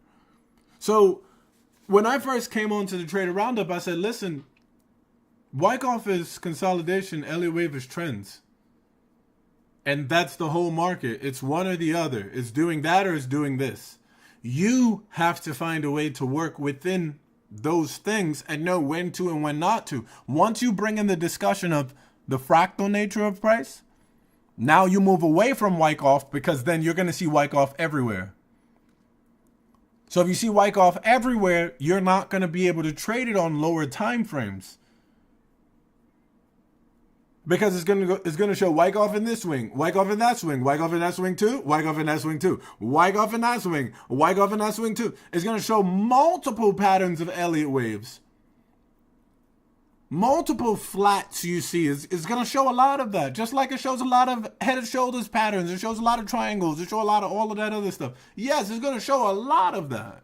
So when I first came onto the Trader Roundup, I said, listen, Wyckoff is consolidation, Elliott Wave is trends. And that's the whole market. It's one or the other. It's doing that or it's doing this. You have to find a way to work within those things and know when to and when not to. Once you bring in the discussion of the fractal nature of price, now you move away from Wyckoff, because then you're going to see Wyckoff everywhere. So if you see Wyckoff everywhere, you're not going to be able to trade it on lower time frames. Because it's gonna show Wyckoff in this swing, Wyckoff in that swing, Wyckoff in that swing too, Wyckoff in that swing too, Wyckoff in that swing, Wyckoff in that swing too. It's gonna show multiple patterns of Elliott waves. Multiple flats you see. It's gonna show a lot of that. Just like it shows a lot of head and shoulders patterns. It shows a lot of triangles. It shows a lot of all of that other stuff. Yes, it's gonna show a lot of that.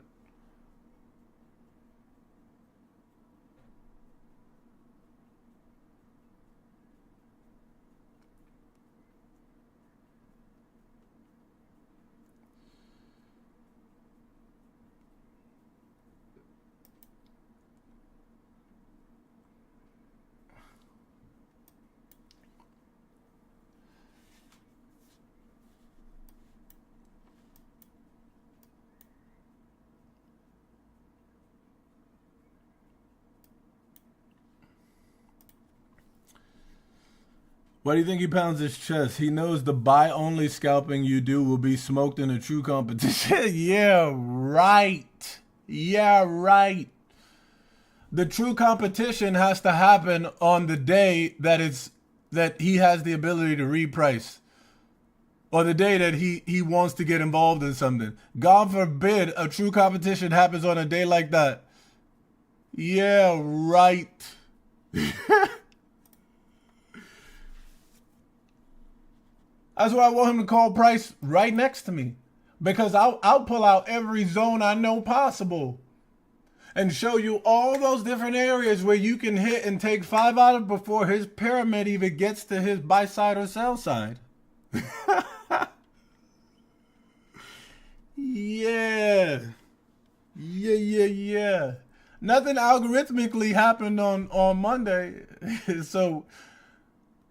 Why do you think he pounds his chest? He knows the buy-only scalping you do will be smoked in a true competition. Yeah, right. Yeah, right. The true competition has to happen on the day that he has the ability to reprice, or the day that he wants to get involved in something. God forbid a true competition happens on a day like that. Yeah, right. That's why I want him to call price right next to me, because I'll pull out every zone I know possible and show you all those different areas where you can hit and take 5 out of before his pyramid even gets to his buy side or sell side. Yeah. Yeah. Nothing algorithmically happened on Monday. So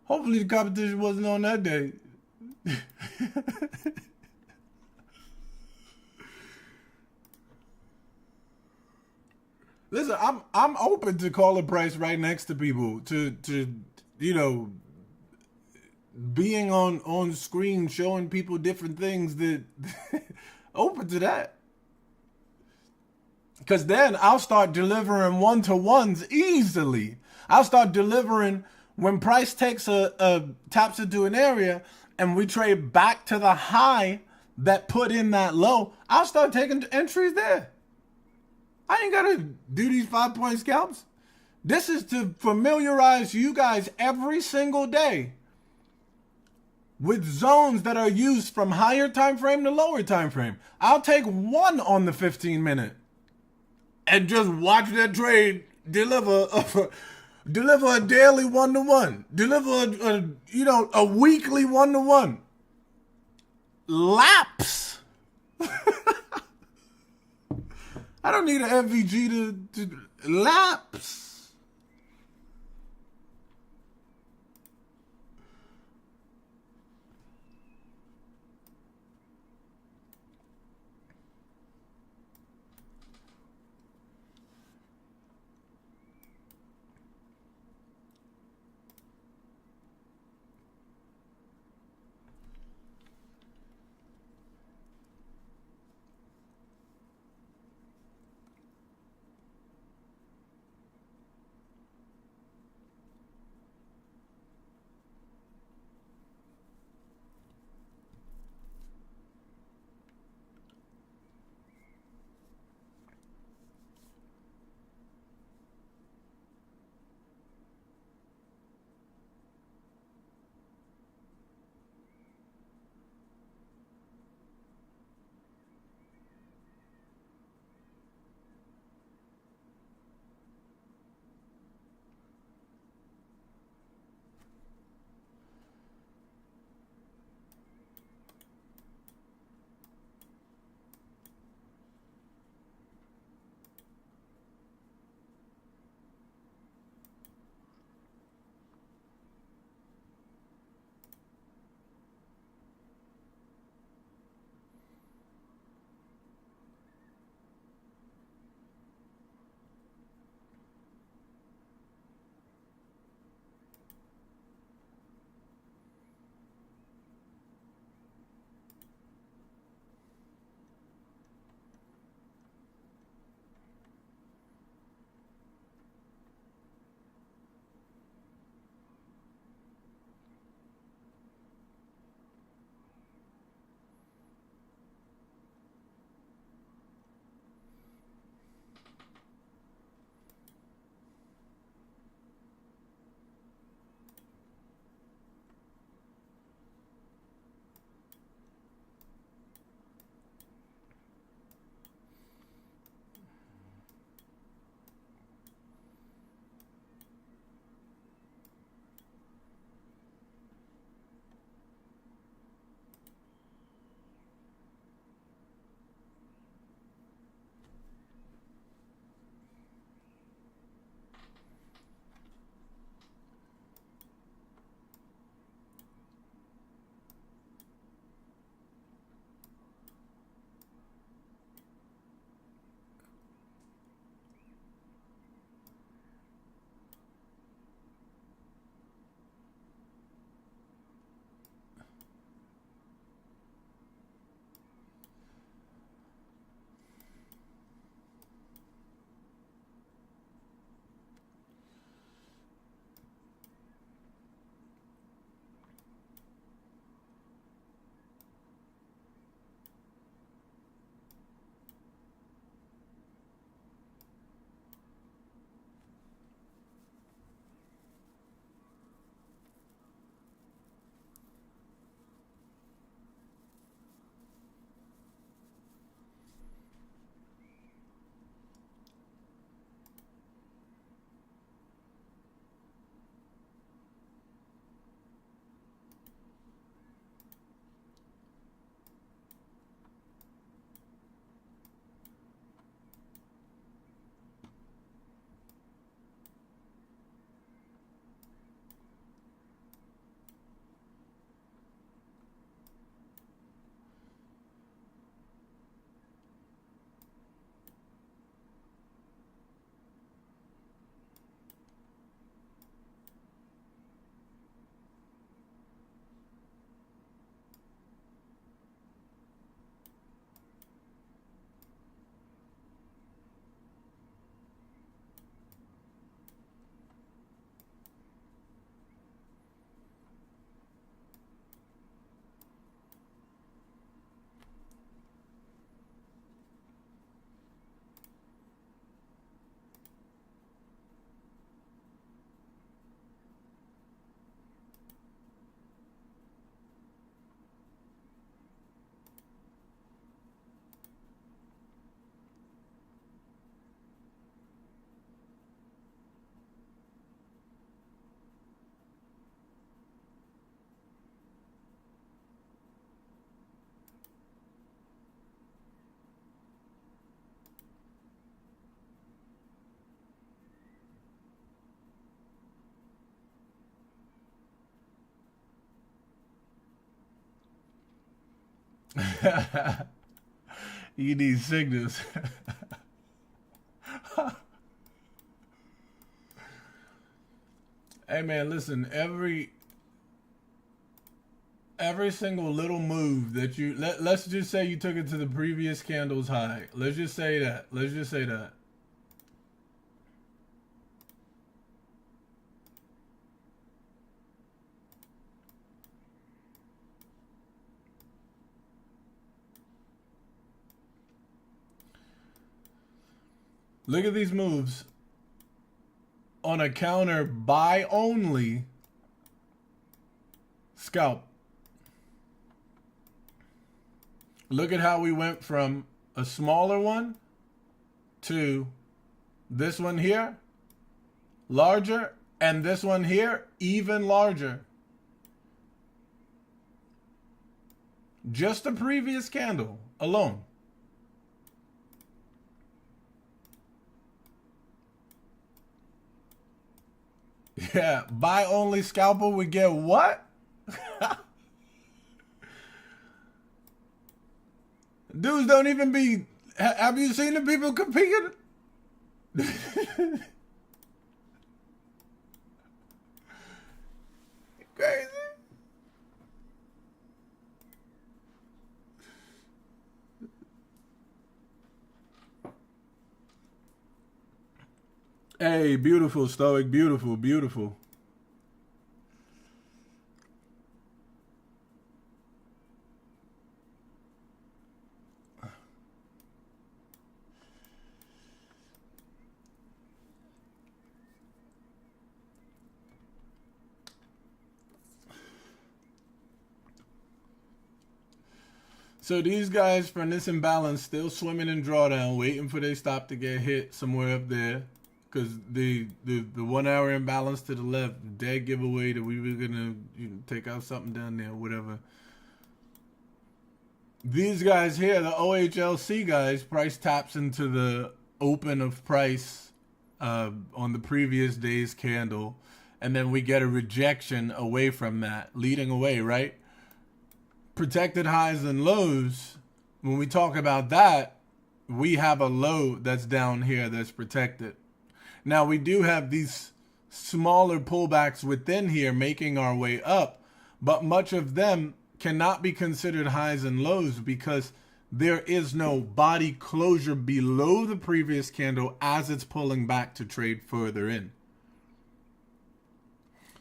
hopefully the competition wasn't on that day. Listen, I'm open to calling price right next to people, to you know, being on screen showing people different things, that open to that. Because then I'll start delivering one-to-ones easily. I'll start delivering when price takes a taps into an area and we trade back to the high that put in that low. I'll start taking entries there. I ain't gotta do these 5-point scalps. This is to familiarize you guys every single day with zones that are used from higher time frame to lower time frame. I'll take one on the 15-minute and just watch that trade deliver a daily 1-to-1, deliver a weekly 1-to-1. Lapse. I don't need an FVG to lapse. You need signals. Hey man, listen, every single little move that let's just say you took it to the previous candle's high. Let's just say that. Let's just say that. Look at these moves. On a counter buy only, scalp. Look at how we went from a smaller one to this one here, larger, and this one here, even larger. Just the previous candle alone. Yeah, buy only scalper would get what? Dudes don't even be. Have you seen the people competing? Crazy. Hey, beautiful, Stoic, beautiful, beautiful. So these guys from this imbalance still swimming in drawdown, waiting for their stop to get hit somewhere up there. Because the 1 hour imbalance to the left, dead giveaway that we were gonna take out something down there, whatever. These guys here, the OHLC guys, price taps into the open of price on the previous day's candle, and then we get a rejection away from that, leading away, right? Protected highs and lows, when we talk about that, we have a low that's down here that's protected. Now, we do have these smaller pullbacks within here making our way up, but much of them cannot be considered highs and lows because there is no body closure below the previous candle as it's pulling back to trade further in.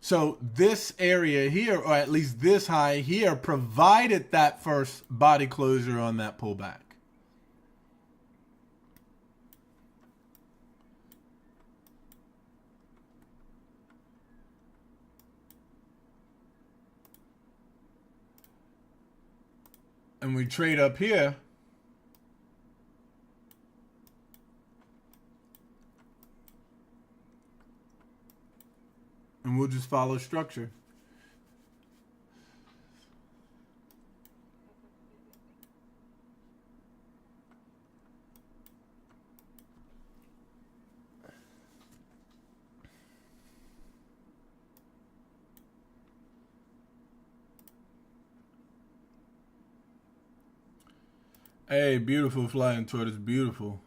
So this area here, or at least this high here, provided that first body closure on that pullback. And we trade up here. And we'll just follow structure. Hey, beautiful flying tortoise, beautiful.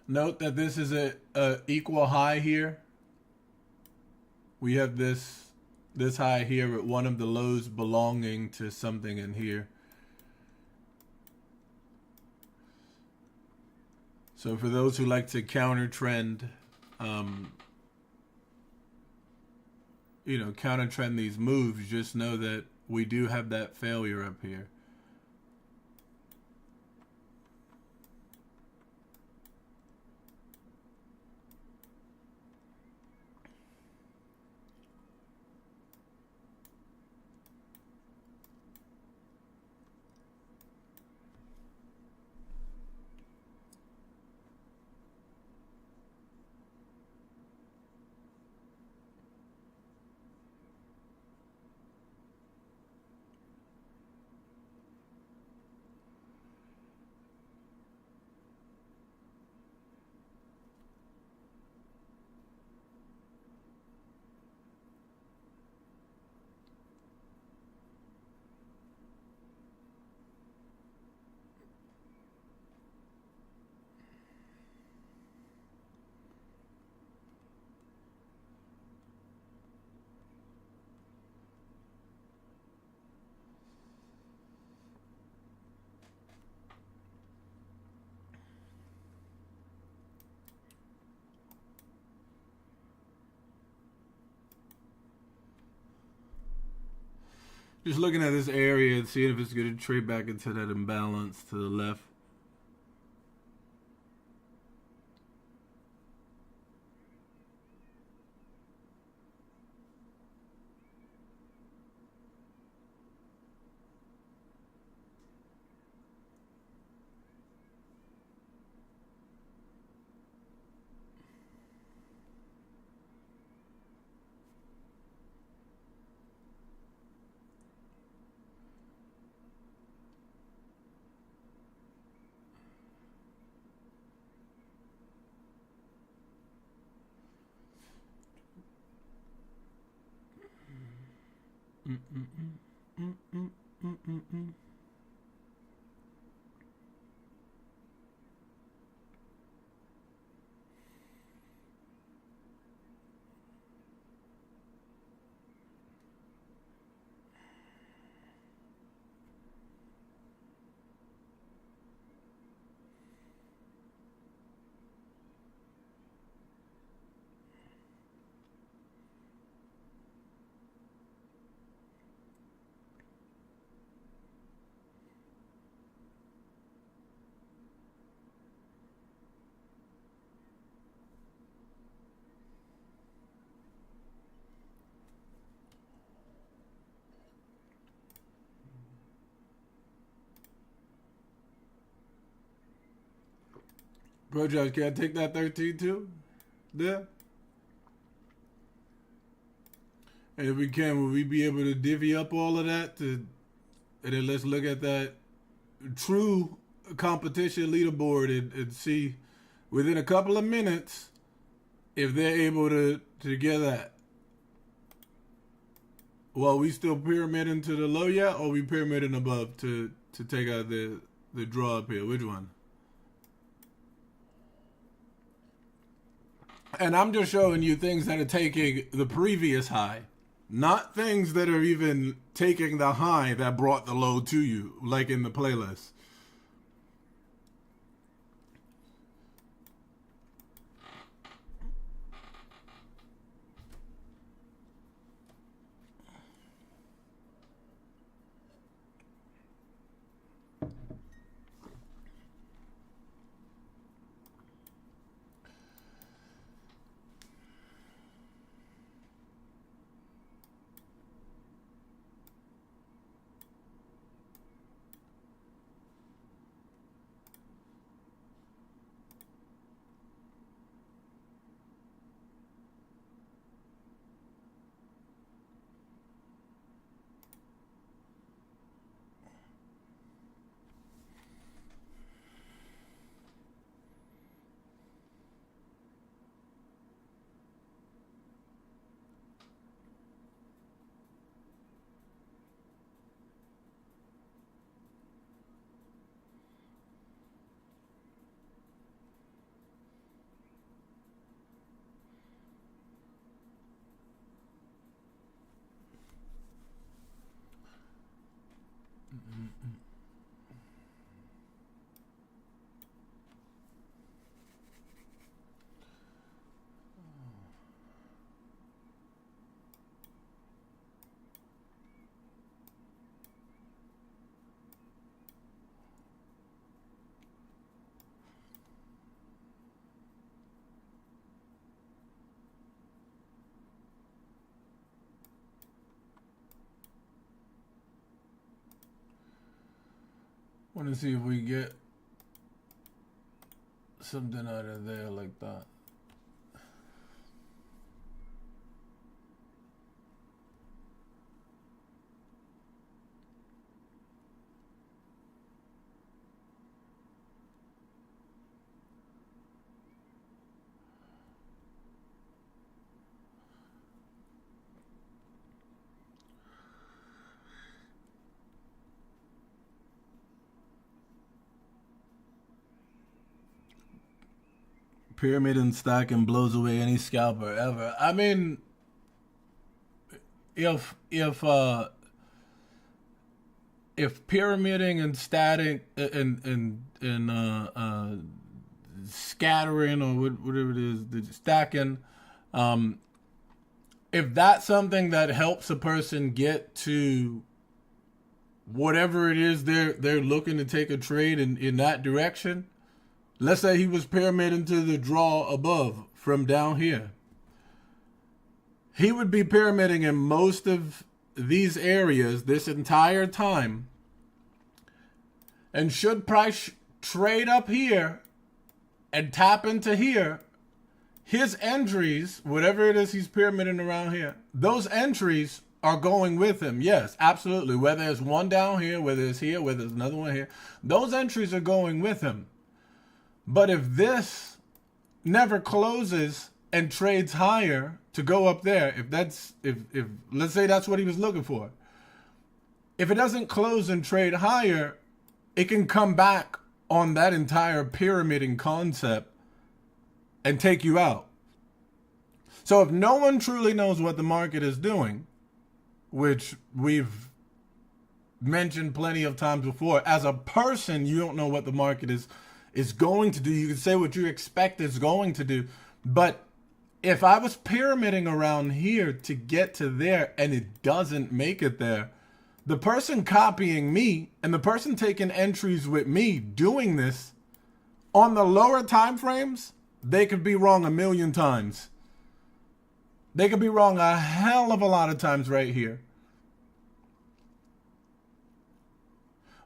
Note that this is a equal high here. We have this high here at one of the lows belonging to something in here. So for those who like to counter trend, counter trend these moves, just know that we do have that failure up here. Just looking at this area and seeing if it's going to trade back into that imbalance to the left. Bro, Josh, can I take that 13 too? Yeah. And if we can, will we be able to divvy up all of that? And then let's look at that true competition leaderboard and see within a couple of minutes if they're able to get that. Well, we still pyramiding to the low yet, or we pyramiding above to take out the draw up here? Which one? And I'm just showing you things that are taking the previous high, not things that are even taking the high that brought the low to you, like in the playlist. Want to see if we get something out of there like that. Pyramid and stack and blows away any scalper ever. I mean, if pyramiding and static and scattering or whatever it is, the stacking, if that's something that helps a person get to whatever it is they're looking to take a trade in that direction. Let's say he was pyramiding to the draw above from down here. He would be pyramiding in most of these areas this entire time. And should price trade up here and tap into here, his entries, whatever it is he's pyramiding around here, those entries are going with him. Yes, absolutely. Whether it's one down here, whether it's here, whether it's another one here, those entries are going with him. But if this never closes and trades higher to go up there, if let's say that's what he was looking for, if it doesn't close and trade higher, it can come back on that entire pyramiding concept and take you out. So if no one truly knows what the market is doing, which we've mentioned plenty of times before, as a person, you don't know what the market is going to do. You can say what you expect it's going to do. But if I was pyramiding around here to get to there and it doesn't make it there, the person copying me and the person taking entries with me doing this on the lower time frames, they could be wrong a million times. They could be wrong a hell of a lot of times right here.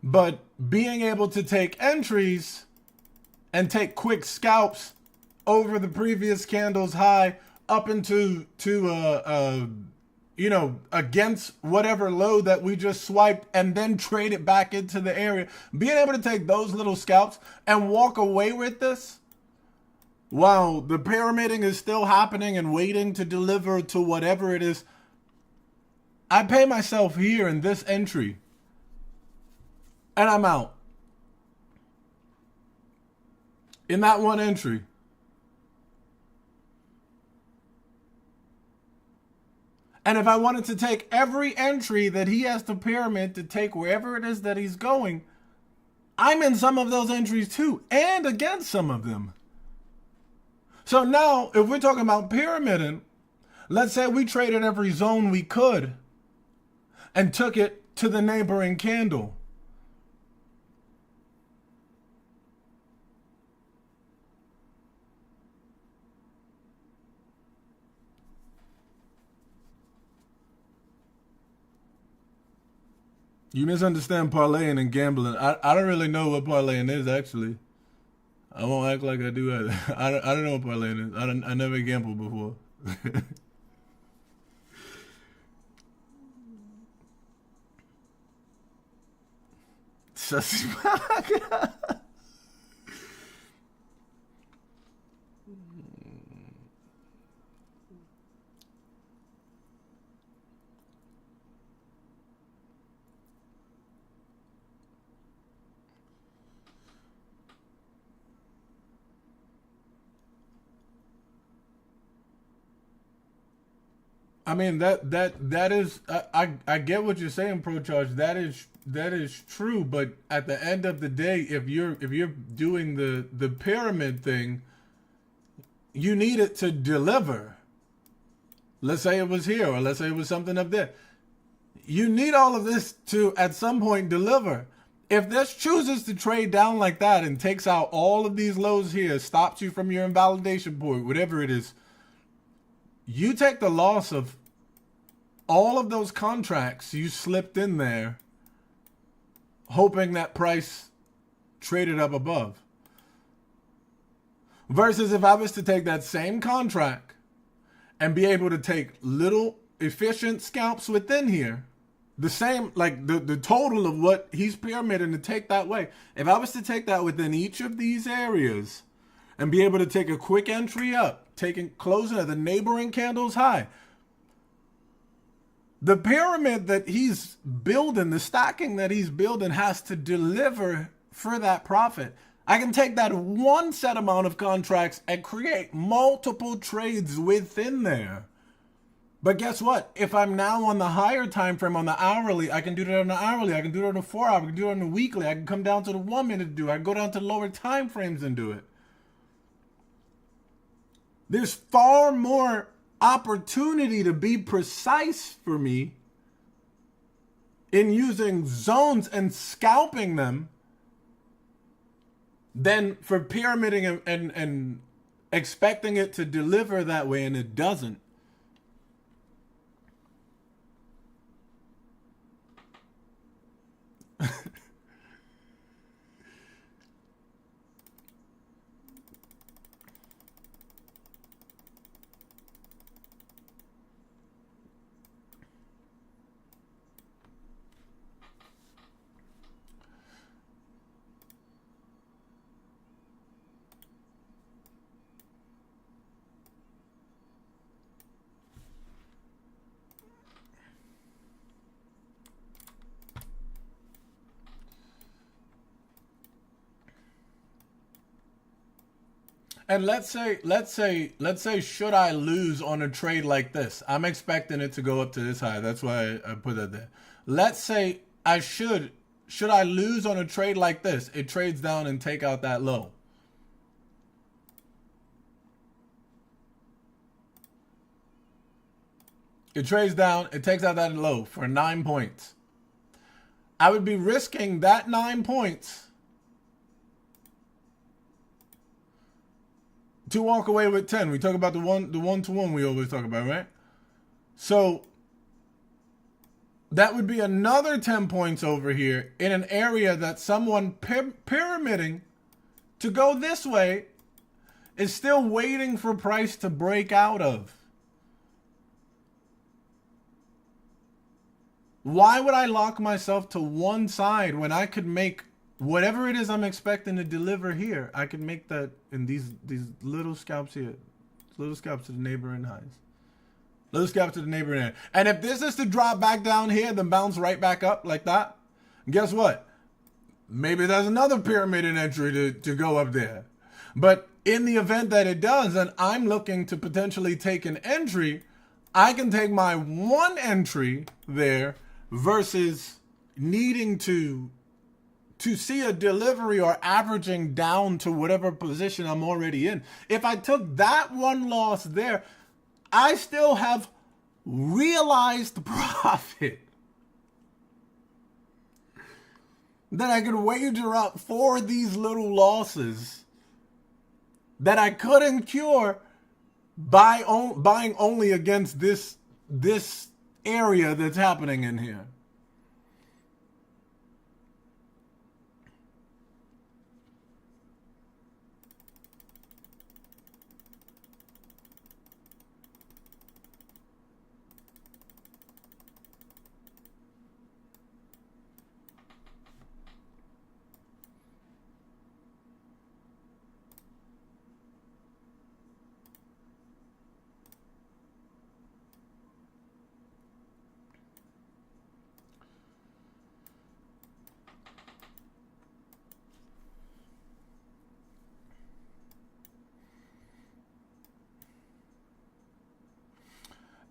But being able to take entries and take quick scalps over the previous candle's high up into against whatever low that we just swiped and then trade it back into the area, being able to take those little scalps and walk away with this while the pyramiding is still happening and waiting to deliver to whatever it is, I pay myself here in this entry and I'm out. In that one entry. And if I wanted to take every entry that he has to pyramid to take wherever it is that he's going, I'm in some of those entries too, and against some of them. So now, if we're talking about pyramiding, let's say we traded every zone we could and took it to the neighboring candle. You misunderstand parlaying and gambling. I don't really know what parlaying is, actually. I won't act like I do either. I don't know what parlaying is. I never gambled before. I mean that is I get what you're saying, Pro Charge. That is true, but at the end of the day, if you're doing the pyramid thing, you need it to deliver. Let's say it was here, or let's say it was something up there. You need all of this to at some point deliver. If this chooses to trade down like that and takes out all of these lows here, stops you from your invalidation point, whatever it is, you take the loss of all of those contracts you slipped in there, hoping that price traded up above. Versus if I was to take that same contract and be able to take little efficient scalps within here, the same, like the total of what he's pyramiding to take that way. If I was to take that within each of these areas and be able to take a quick entry up, closing at the neighboring candles high, the pyramid that he's building, the stacking that he's building has to deliver for that profit. I can take that one set amount of contracts and create multiple trades within there. But guess what? If I'm now on the higher time frame, on the hourly, I can do that on the hourly, I can do it on the 4 hour, I can do it on the weekly, I can come down to the 1 minute to do it, I can go down to lower time frames and do it. There's far more opportunity to be precise for me in using zones and scalping them than for pyramiding and expecting it to deliver that way, and it doesn't. And let's say, should I lose on a trade like this? I'm expecting it to go up to this high. That's why I put that there. Let's say should I lose on a trade like this? It trades down and take out that low. It trades down, it takes out that low for 9 points. I would be risking that 9 points to walk away with 10. We talk about the one-to-one we always talk about, right? So that would be another 10 points over here in an area that someone pyramiding to go this way is still waiting for price to break out of. Why would I lock myself to one side when I could make whatever it is I'm expecting to deliver here? I could make that in these little scalps here. Little scalps to the neighboring highs. Little scalps to the neighboring highs. And if this is to drop back down here, then bounce right back up like that, guess what? Maybe there's another pyramid entry to go up there. But in the event that it does, and I'm looking to potentially take an entry, I can take my one entry there versus needing to see a delivery or averaging down to whatever position I'm already in. If I took that one loss there, I still have realized profit that I could wager up for these little losses that I couldn't cure by buying only against this area that's happening in here.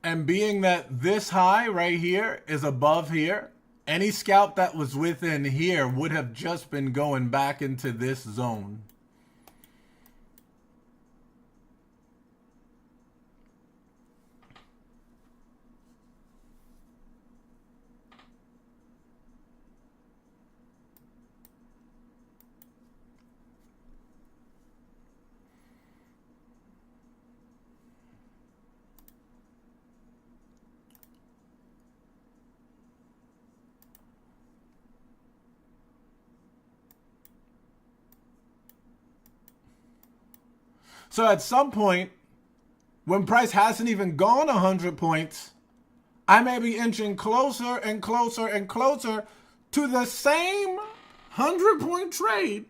And being that this high right here is above here, any scalp that was within here would have just been going back into this zone. So at some point, when price hasn't even gone 100 points, I may be inching closer and closer and closer to the same 100-point trade.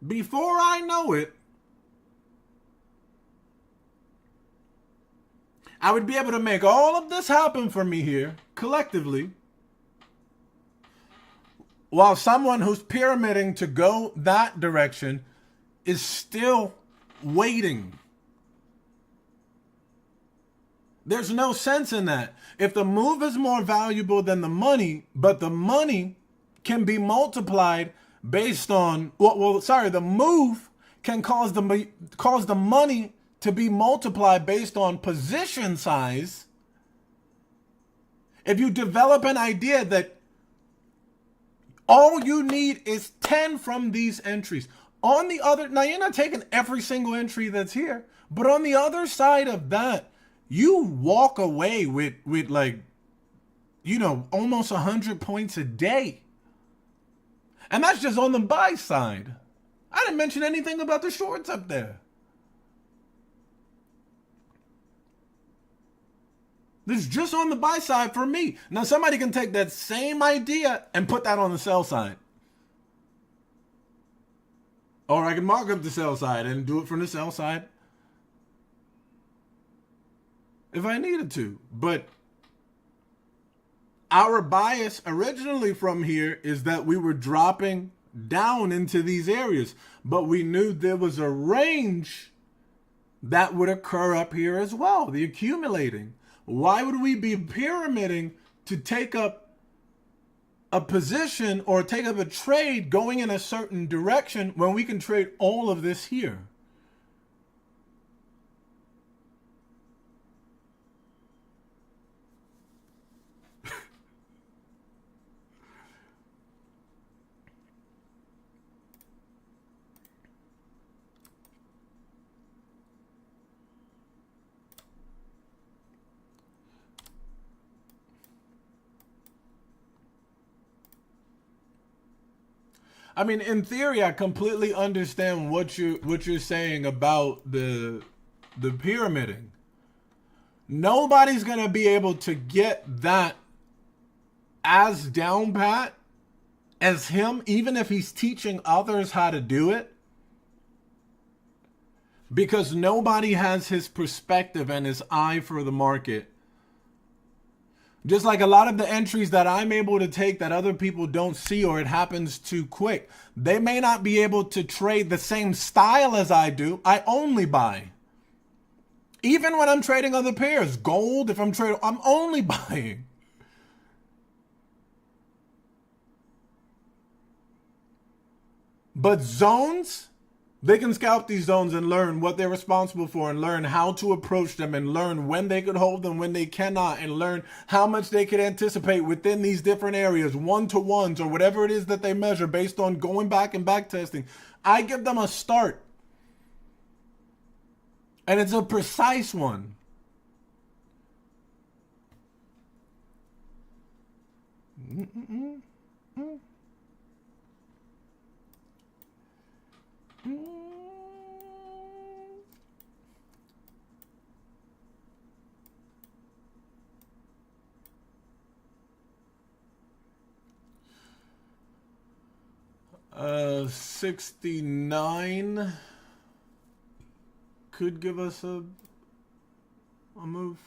Before I know it, I would be able to make all of this happen for me here, collectively, while someone who's pyramiding to go that direction is still waiting. There's no sense in that. If the move is more valuable than the money, but the money can be multiplied based on the move can cause the money to be multiplied based on position size. If you develop an idea that all you need is 10 from these entries. On the other, now you're not taking every single entry that's here, but on the other side of that, you walk away with like, almost 100 points a day. And that's just on the buy side. I didn't mention anything about the shorts up there. This is just on the buy side for me. Now somebody can take that same idea and put that on the sell side. Or I can mark up the sell side and do it from the sell side if I needed to. But our bias originally from here is that we were dropping down into these areas. But we knew there was a range that would occur up here as well, the accumulating. Why would we be pyramiding to take up a position or take up a trade going in a certain direction when we can trade all of this here? I mean, in theory, I completely understand what you're saying about the pyramiding. Nobody's gonna be able to get that as down pat as him, even if he's teaching others how to do it, because nobody has his perspective and his eye for the market. Just like a lot of the entries that I'm able to take that other people don't see, or it happens too quick. They may not be able to trade the same style as I do. I only buy. Even when I'm trading other pairs, gold, if I'm trading, I'm only buying. But zones, they can scalp these zones and learn what they're responsible for and learn how to approach them and learn when they could hold them, when they cannot, and learn how much they could anticipate within these different areas, one-to-ones or whatever it is that they measure based on going back and back testing. I give them a start. And it's a precise one. Uh, 69 could give us a move.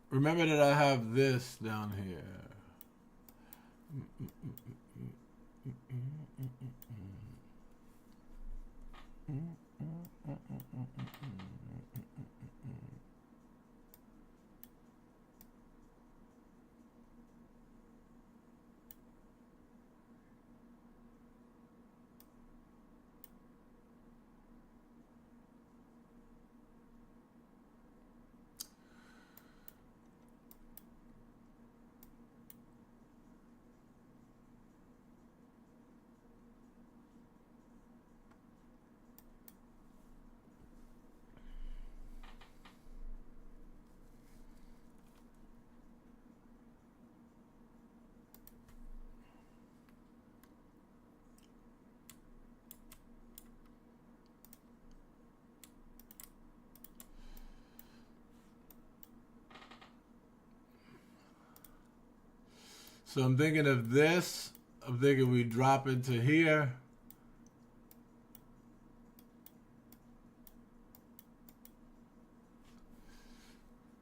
Remember that I have this down here. So I'm thinking of this. I'm thinking we drop into here.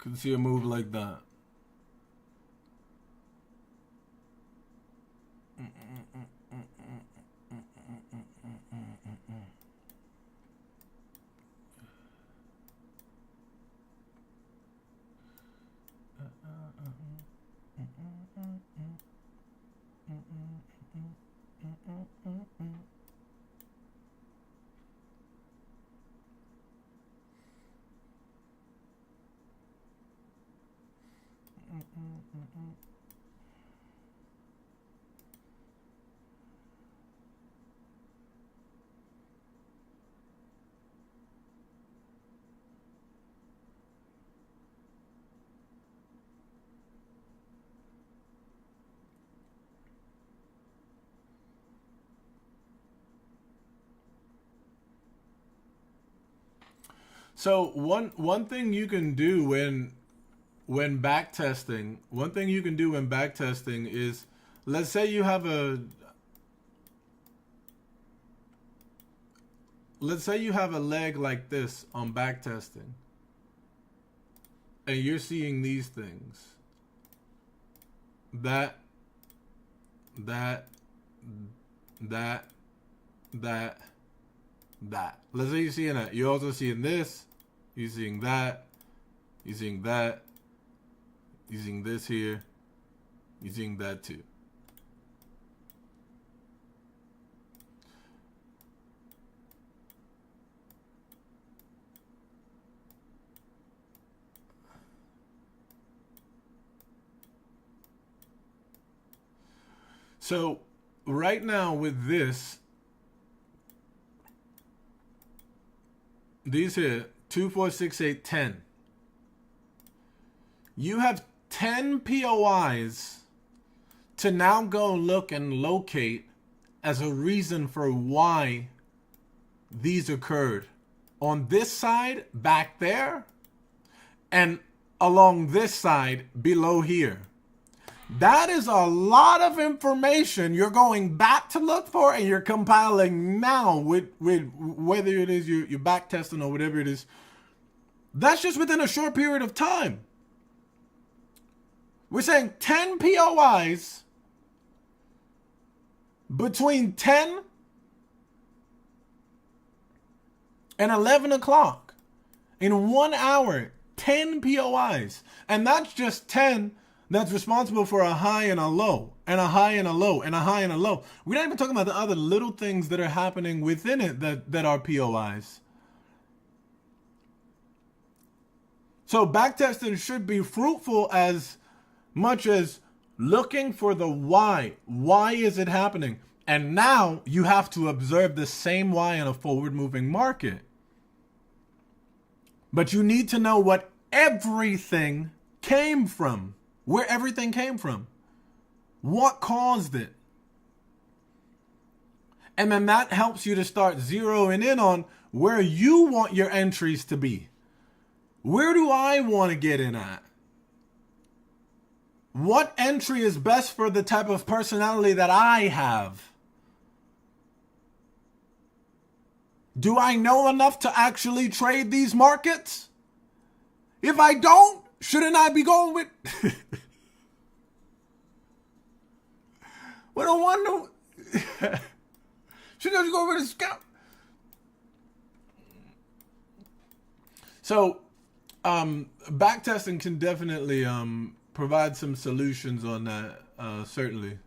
Could see a move like that. So one thing you can do when back testing, one thing you can do when back testing is, let's say you have a leg like this on back testing, and you're seeing these things. That. Let's say you're seeing that. You're also seeing this. You're seeing that. You're seeing that. You're seeing this here. You're seeing that too. So right now with this, these here, 2, 4, 6, 8, 10. You have 10 POIs to now go look and locate as a reason for why these occurred. On this side, back there, and along this side, below here. That is a lot of information you're going back to look for, and you're compiling now with whether it is you're back testing or whatever it is. That's just within a short period of time. We're saying 10 POIs between 10 and 11 o'clock. In 1 hour, 10 POIs. And that's just 10 that's responsible for a high and a low, and a high and a low, and a high and a low. We're not even talking about the other little things that are happening within it that are POIs. So backtesting should be fruitful as much as looking for the why. Why is it happening? And now you have to observe the same why in a forward-moving market. But you need to know what everything came from. Where everything came from. What caused it? And then that helps you to start zeroing in on where you want your entries to be. Where do I want to get in at? What entry is best for the type of personality that I have? Do I know enough to actually trade these markets? If I don't, shouldn't I be going with... What do I want to... Shouldn't I go with a scout? So, backtesting can definitely provide some solutions on that, certainly.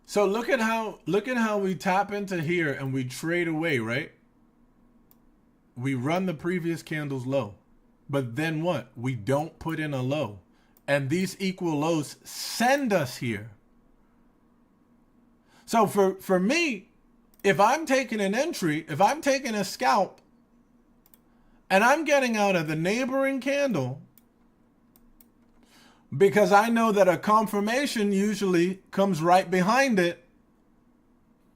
So look at how we tap into here and we trade away, right? We run the previous candles low. But then what? We don't put in a low. And these equal lows send us here. So for me, if I'm taking an entry, if I'm taking a scalp, and I'm getting out of the neighboring candle, because I know that a confirmation usually comes right behind it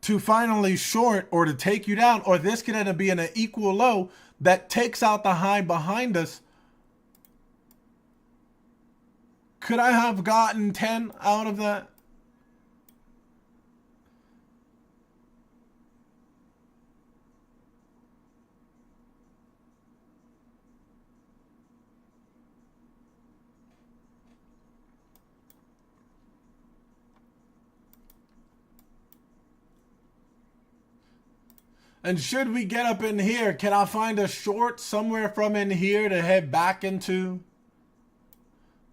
to finally short or to take you down, or this could end up being an equal low that takes out the high behind us. Could I have gotten 10 out of that? And should we get up in here, can I find a short somewhere from in here to head back into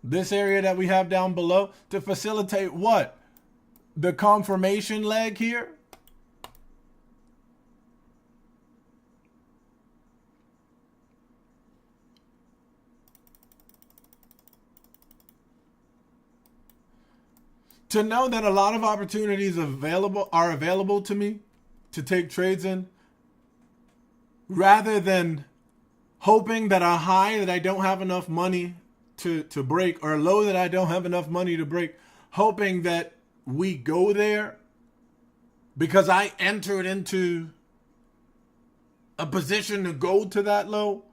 this area that we have down below to facilitate what? The confirmation leg here? To know that a lot of opportunities are available to me to take trades in, rather than hoping that a high that I don't have enough money to break, or a low that I don't have enough money to break, hoping that we go there because I entered into a position to go to that low.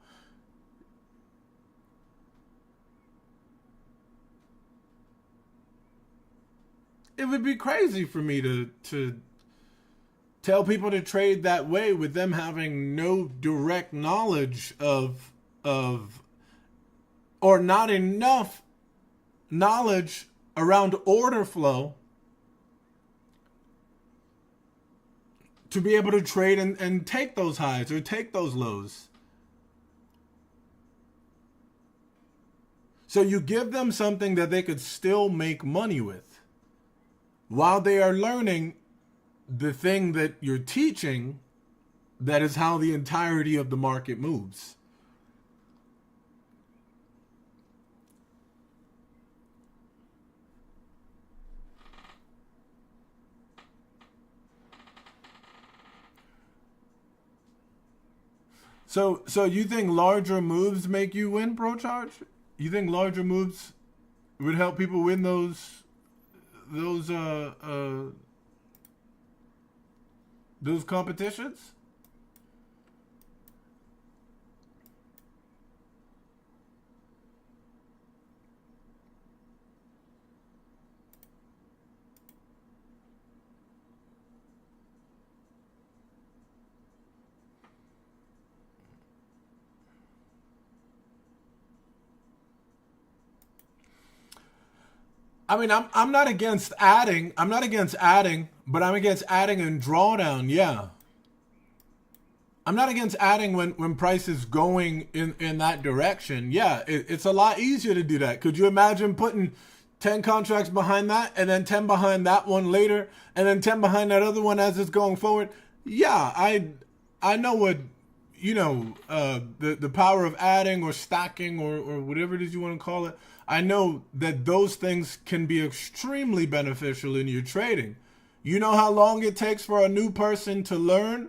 It would be crazy for me to tell people to trade that way with them having no direct knowledge of or not enough knowledge around order flow to be able to trade and take those highs or take those lows. So you give them something that they could still make money with while they are learning the thing that you're teaching, that is how the entirety of the market moves. So you think larger moves make you win, ProCharge? You think larger moves would help people win those competitions? I mean, I'm not against adding. I'm not against adding, but I'm against adding in drawdown. Yeah. I'm not against adding when price is going in that direction. Yeah, it's a lot easier to do that. Could you imagine putting 10 contracts behind that and then 10 behind that one later and then 10 behind that other one as it's going forward? Yeah, I know what, the power of adding or stacking or whatever it is you want to call it. I know that those things can be extremely beneficial in your trading. You know how long it takes for a new person to learn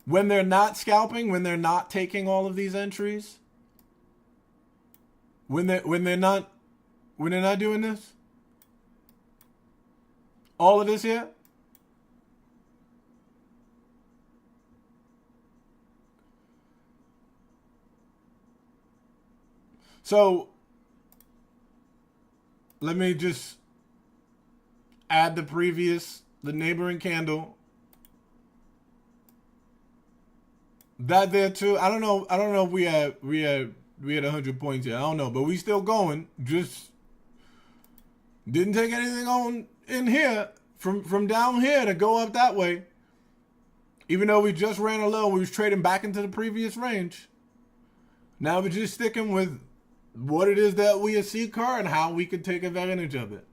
when they're not scalping, when they're not taking all of these entries, when they're not doing this, all of this here. So let me just add the neighboring candle. That there too. I don't know if we had 100 points here. I don't know, but we still going. Just didn't take anything on in here from down here to go up that way. Even though we just ran a low, we was trading back into the previous range. Now we're just sticking with what it is that we see car and how we can take advantage of it.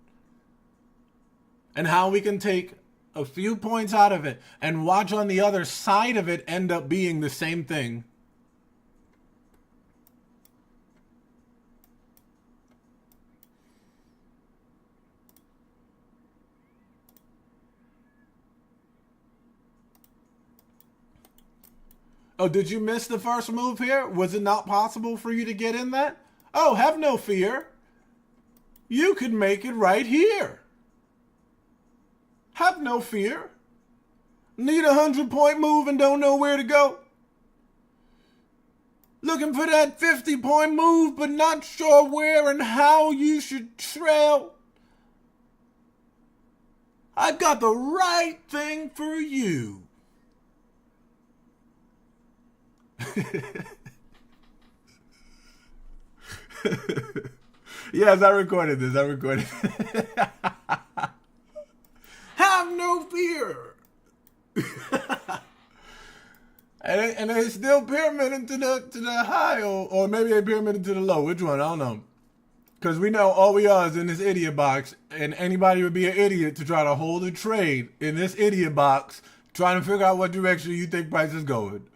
And how we can take a few points out of it and watch on the other side of it end up being the same thing. Oh, did you miss the first move here? Was it not possible for you to get in that? Oh, have no fear. You could make it right here. Have no fear. Need a 100-point move and don't know where to go? Looking for that 50-point move but not sure where and how you should trail? I've got the right thing for you. Yes, I recorded this. Have no fear. And they still pyramiding to the high, or maybe they pyramiding to the low. Which one? I don't know. Because we know all we are is in this idiot box, and anybody would be an idiot to try to hold a trade in this idiot box, trying to figure out what direction you think price is going.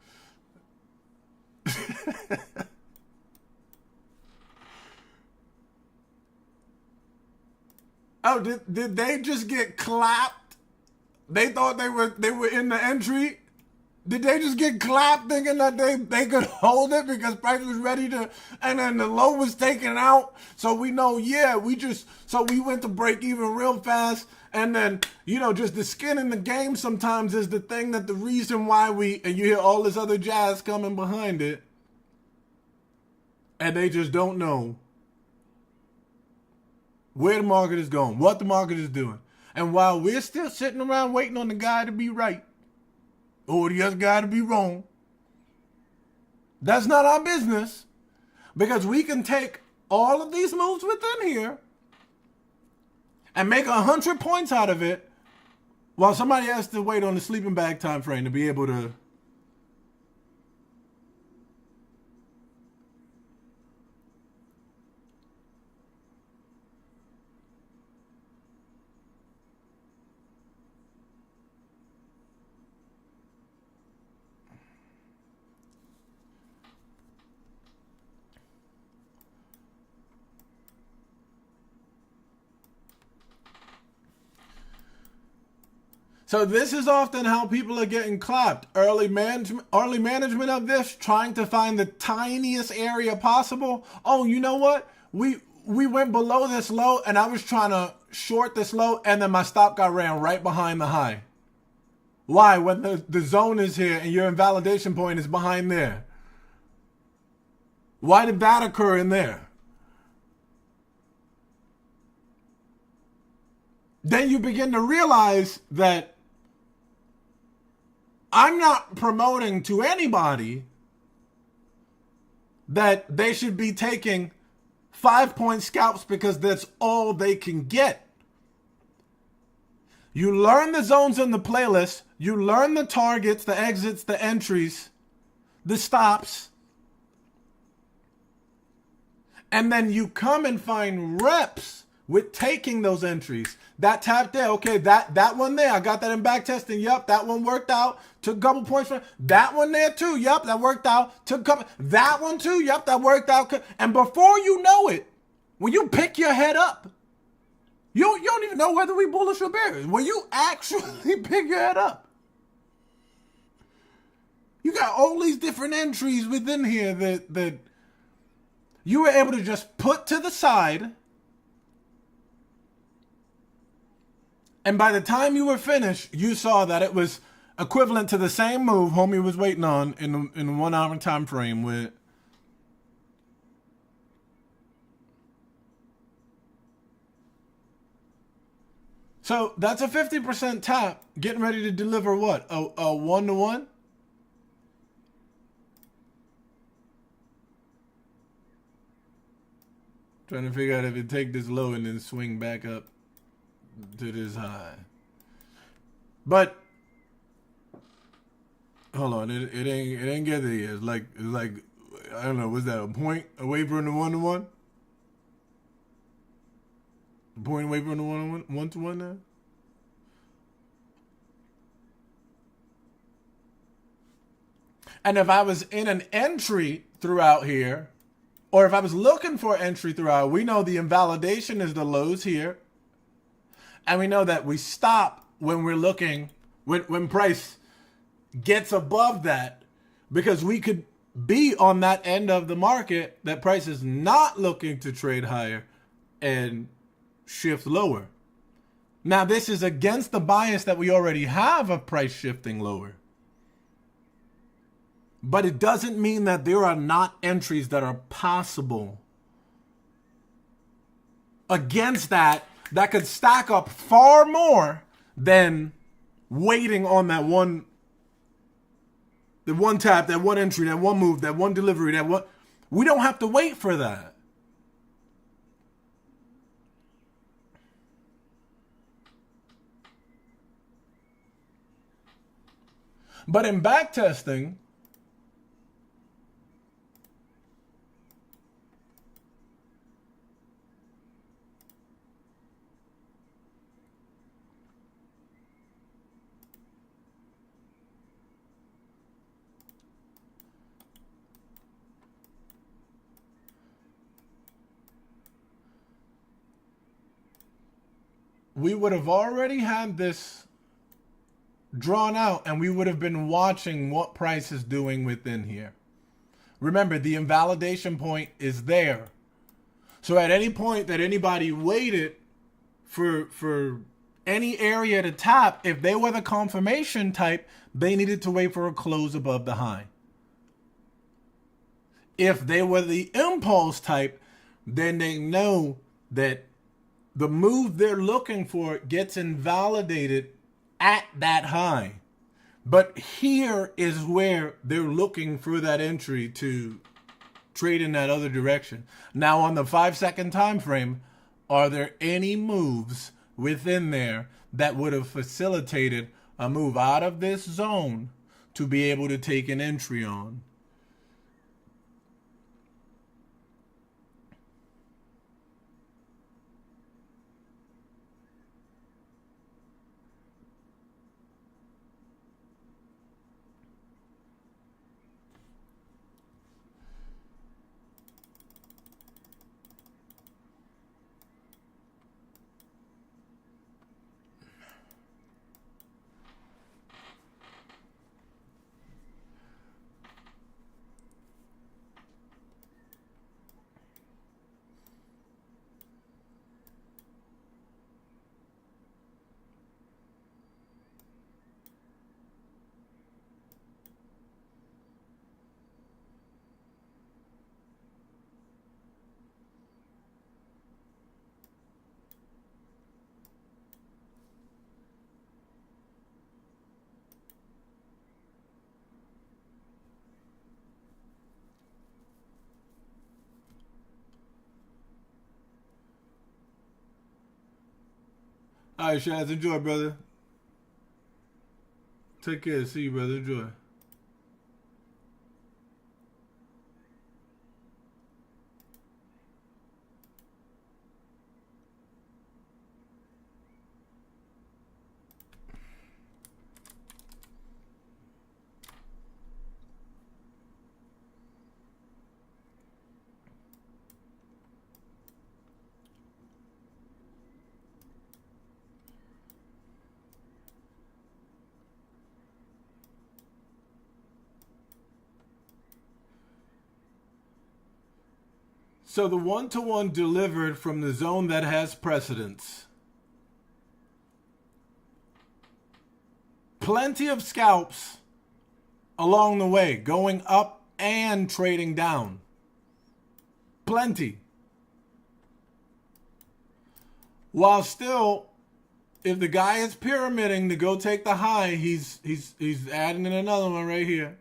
Oh, did they just get clapped? They thought they were in the entry. Did they just get clapped thinking that they could hold it because price was ready to, and then the low was taken out? So we know, yeah, so we went to break even real fast. And then, just the skin in the game sometimes is the thing that the reason why and you hear all this other jazz coming behind it. And they just don't know where the market is going, what the market is doing. And while we're still sitting around waiting on the guy to be right, or the other guy to be wrong, that's not our business, because we can take all of these moves within here and make 100 points out of it, while somebody has to wait on the sleeping bag time frame to be able to. So this is often how people are getting clapped. Early management of this, trying to find the tiniest area possible. Oh, you know what? We went below this low, and I was trying to short this low, and then my stop got ran right behind the high. Why? When the zone is here and your invalidation point is behind there. Why did that occur in there? Then you begin to realize that I'm not promoting to anybody that they should be taking 5-point scalps because that's all they can get. You learn the zones in the playlist. You learn the targets, the exits, the entries, the stops. And then you come and find reps with taking those entries. That tap there, okay, that one there, I got that in back testing. Yup, that one worked out. Took a couple points from that one there too. Yup, that worked out. Took a couple, that one too. Yup, that worked out. And before you know it, when you pick your head up, you don't even know whether we bullish or bearish. When you actually pick your head up, you got all these different entries within here that you were able to just put to the side. And by the time you were finished, you saw that it was equivalent to the same move homie was waiting on in the 1 hour time frame with. So that's a 50% tap, getting ready to deliver what? A 1-to-1? Trying to figure out if it take this low and then swing back up to this high. But hold on, it ain't get there yet. It's like I don't know, was that a point away from the 1-to-1? A point away from the 1-to-1 now? And if I was in an entry throughout here, or if I was looking for entry throughout, we know the invalidation is the lows here. And we know that we stop when we're looking, when price gets above that, because we could be on that end of the market that price is not looking to trade higher and shift lower. Now, this is against the bias that we already have of price shifting lower. But it doesn't mean that there are not entries that are possible against that could stack up far more than waiting on that one tap, that one entry, that one move, that one delivery, that one. We don't have to wait for that. But in back testing, we would have already had this drawn out and we would have been watching what price is doing within here. Remember, the invalidation point is there. So at any point that anybody waited for any area to tap, if they were the confirmation type, they needed to wait for a close above the high. If they were the impulse type, then they know that the move they're looking for gets invalidated at that high. But here is where they're looking for that entry to trade in that other direction. Now on the 5-second time frame, are there any moves within there that would have facilitated a move out of this zone to be able to take an entry on? All right, Shaz, enjoy, brother. Take care. See you, brother. Enjoy. So the one-to-one delivered from the zone that has precedence. Plenty of scalps along the way, going up and trading down. Plenty. While still, if the guy is pyramiding to go take the high, he's adding in another one right here.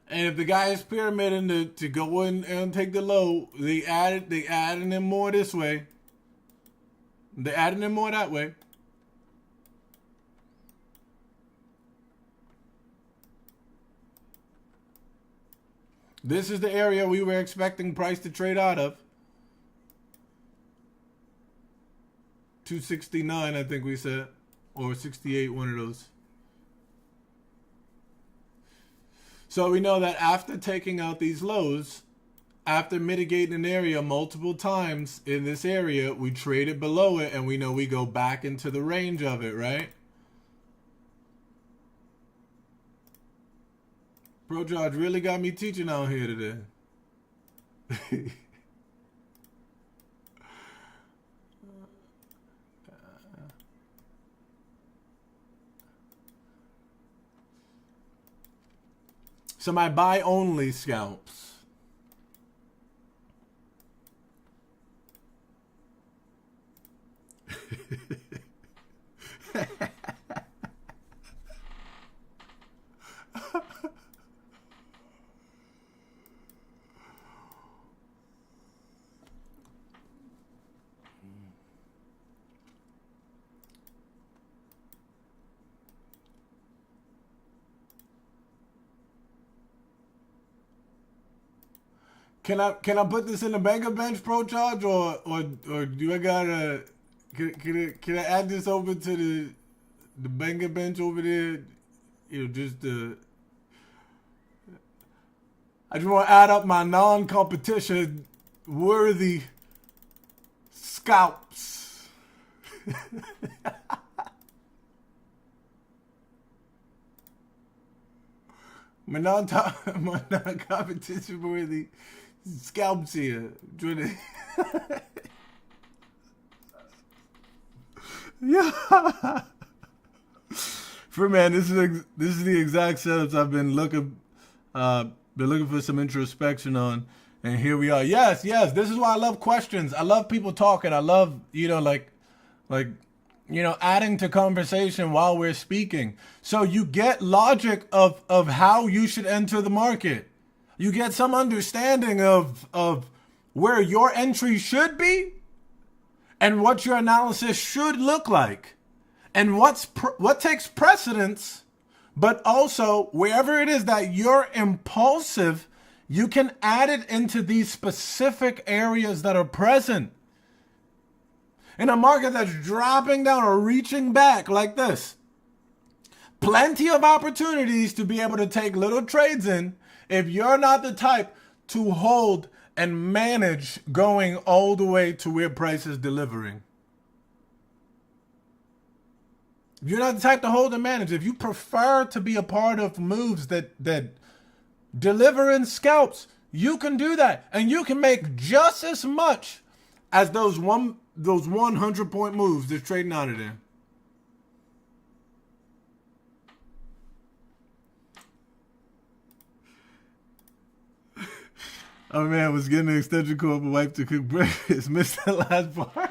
And if the guy is pyramiding to go in and take the low, they adding in more this way. They adding in more that way. This is the area we were expecting price to trade out of. 269, I think we said, or 68, one of those. So we know that after taking out these lows, after mitigating an area multiple times in this area, we traded below it and we know we go back into the range of it, right? Bro George really got me teaching out here today. So my buy only scalps. can I put this in the Mega Bench Pro Charge or do I gotta can I add this over to the Mega Bench over there? You know, just I just want to add up my non-competition worthy scalps. my non-competition worthy scalps here. Yeah. For man, this is the exact setups I've been looking for some introspection on, and here we are. Yes, this is why I love questions. I love people talking. I love, adding to conversation while we're speaking. So you get logic of how you should enter the market. You get some understanding of where your entry should be and what your analysis should look like and what takes precedence. But also, wherever it is that you're impulsive, you can add it into these specific areas that are present. In a market that's dropping down or reaching back like this, plenty of opportunities to be able to take little trades in if you're not the type to hold and manage going all the way to where price is delivering. If you're not the type to hold and manage, if you prefer to be a part of moves that deliver in scalps, you can do that. And you can make just as much as those 100-point moves that's trading out of there. Oh man, I was getting an extension cord for wife to cook breakfast. Missed the last part.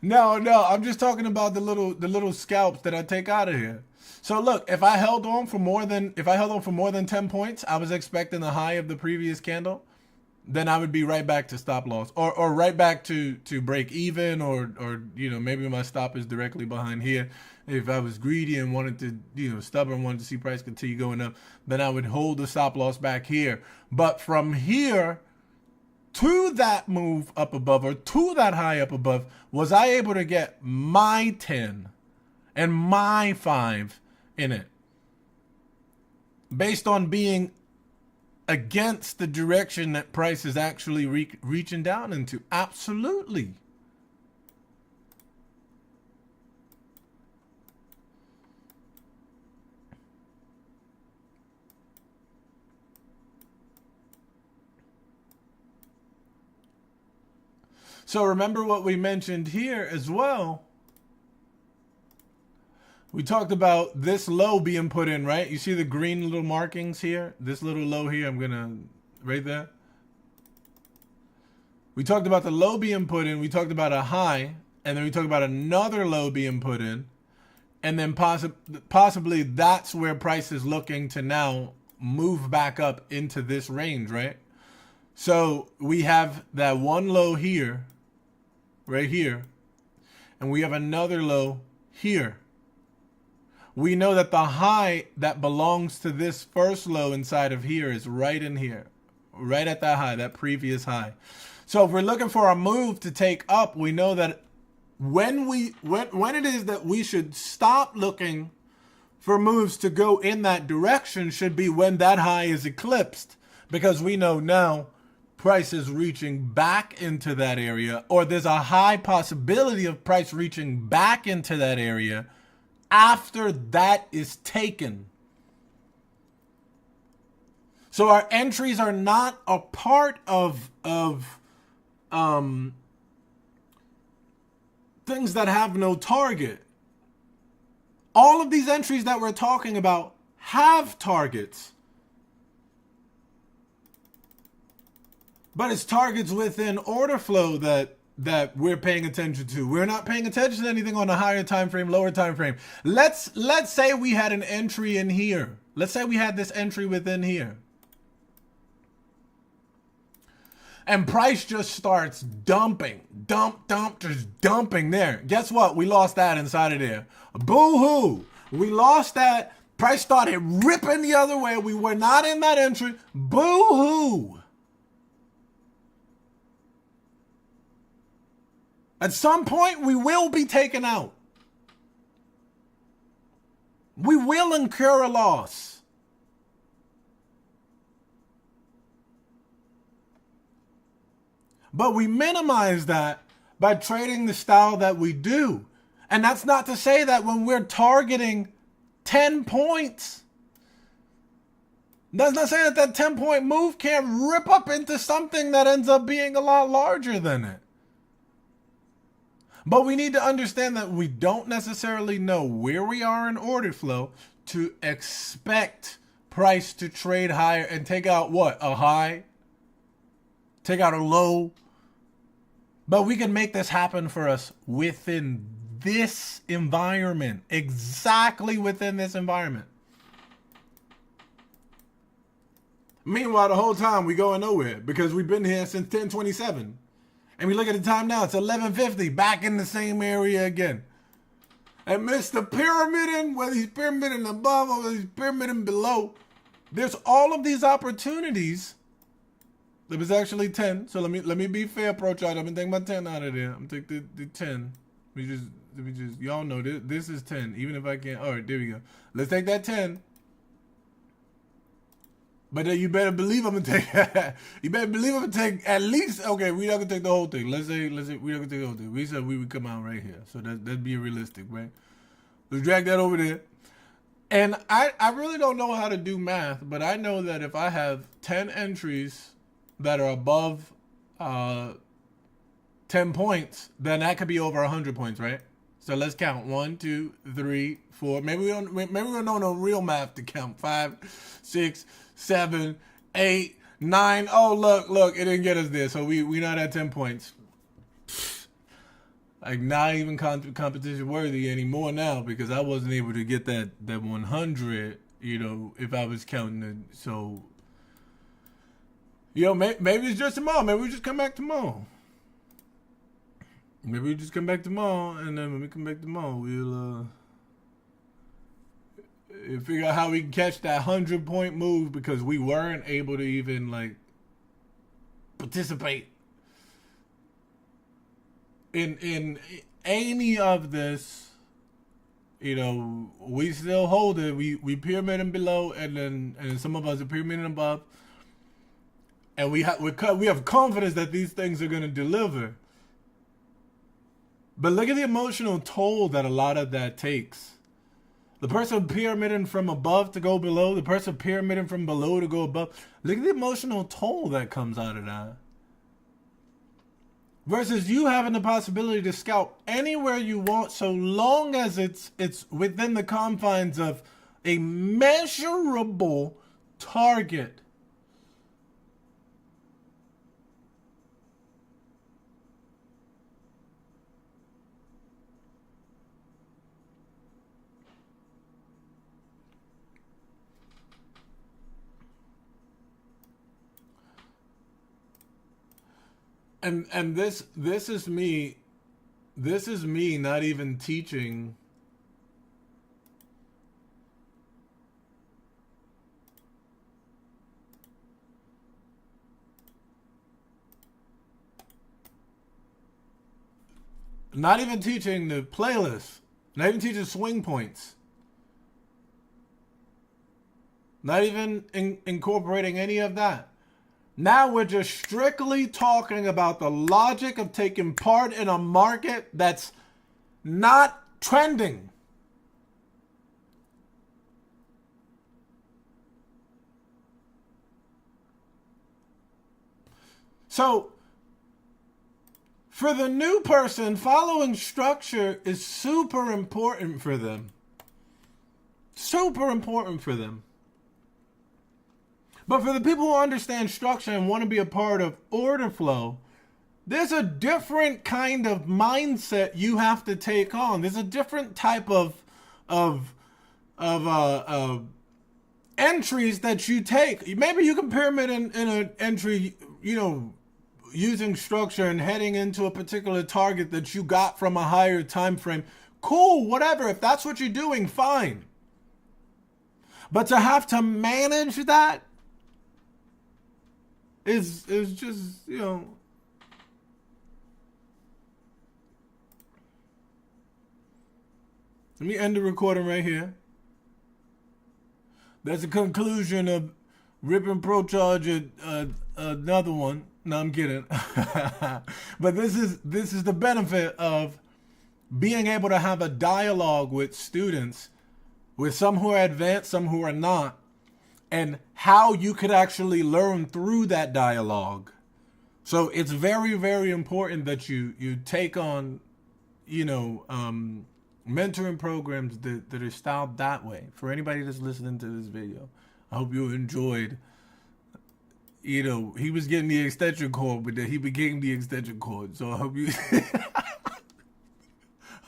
No, I'm just talking about the little scalps that I take out of here. So look, if I held on for more than 10 points, I was expecting the high of the previous candle, then I would be right back to stop loss or right back to break even or maybe my stop is directly behind here. If I was greedy and wanted to, stubborn, wanted to see price continue going up, then I would hold the stop loss back here. But from here to that move up above or to that high up above, was I able to get my 10 and my 5 in it based on being against the direction that price is actually reaching down into? Absolutely. So remember what we mentioned here as well. We talked about this low being put in, right? You see the green little markings here? This little low here, right there. We talked about the low being put in. We talked about a high, and then we talked about another low being put in. And then possibly that's where price is looking to now move back up into this range, right? So we have that one low here, right here, and we have another low here. We know that the high that belongs to this first low inside of here is right in here, right at that high, that previous high. So if we're looking for a move to take up, we know that when it is that we should stop looking for moves to go in that direction should be when that high is eclipsed, because we know now price is reaching back into that area, or there's a high possibility of price reaching back into that area after that is taken. So our entries are not a part of things that have no target. All of these entries that we're talking about have targets. But it's targets within order flow that we're paying attention to. We're not paying attention to anything on a higher time frame, lower time frame. Let's say we had an entry in here. Let's say we had this entry within here. And price just starts dumping. Just dumping there. Guess what? We lost that inside of there. Boo-hoo. We lost that Price started ripping the other way. We were not in that entry. Boo-hoo. At some point, we will be taken out. We will incur a loss. But we minimize that by trading the style that we do. And that's not to say that when we're targeting 10 points, that's not saying that 10-point move can't rip up into something that ends up being a lot larger than it. But we need to understand that we don't necessarily know where we are in order flow to expect price to trade higher and take out what? A high? Take out a low? But we can make this happen for us within this environment. Exactly within this environment. Meanwhile, the whole time we going nowhere because we've been here since 1027. And we look at the time now, it's 11:50, back in the same area again. And Mr. Pyramiding, whether he's pyramiding above or whether he's pyramiding below, there's all of these opportunities. There was actually 10, so let me be fair, approach y'all. I'm gonna take my 10 out of there. I'm gonna take the 10. Let me just y'all know this is 10. Even if I can't, all right, there we go. Let's take that 10. But then you better believe I'm gonna take. You better believe I'm gonna take at least. Okay, we're not gonna take the whole thing. Let's say we're not gonna take the whole thing. We said we would come out right here, so that'd be realistic, right? Let's drag that over there. And I really don't know how to do math, but I know that if I have 10 entries that are above 10 points, then that could be over 100 points, right? So let's count 1, 2, 3, 4. Maybe we don't know no real math to count. 5, 6, 7, 8, 9. Oh, look, it didn't get us there. So we not at 10 points. Like not even competition worthy anymore now because I wasn't able to get that 100, if I was counting it. So, maybe it's just tomorrow. Maybe we just come back tomorrow. Maybe we just come back tomorrow, and then when we come back tomorrow, we'll figure out how we can catch that 100-point move because we weren't able to even participate in any of this. We still hold it. We pyramiding below, and some of us are pyramiding above, and we have confidence that these things are going to deliver. But look at the emotional toll that a lot of that takes. The person pyramiding from above to go below, the person pyramiding from below to go above. Look at the emotional toll that comes out of that. Versus you having the possibility to scalp anywhere you want so long as it's within the confines of a measurable target. And this is me not even teaching the playlist, not even teaching swing points, not even incorporating any of that. Now we're just strictly talking about the logic of taking part in a market that's not trending. So, for the new person, following structure is super important for them. Super important for them. But for the people who understand structure and want to be a part of order flow, there's a different kind of mindset you have to take on. There's a different type of entries that you take. Maybe you can pyramid in an entry, using structure and heading into a particular target that you got from a higher time frame. Cool, whatever. If that's what you're doing, fine. But to have to manage that is just, you know. Let me end the recording right here. That's the conclusion of Rip and Pro Charge another one. No, I'm kidding. But this is the benefit of being able to have a dialogue with students, with some who are advanced, some who are not, and how you could actually learn through that dialogue. So it's very, very important that you take on, you know, mentoring programs that are styled that way. For anybody that's listening to this video, I hope you enjoyed. You know, he was getting the extension cord, but then he became the extension cord. So I hope you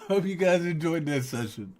hope you guys enjoyed that session.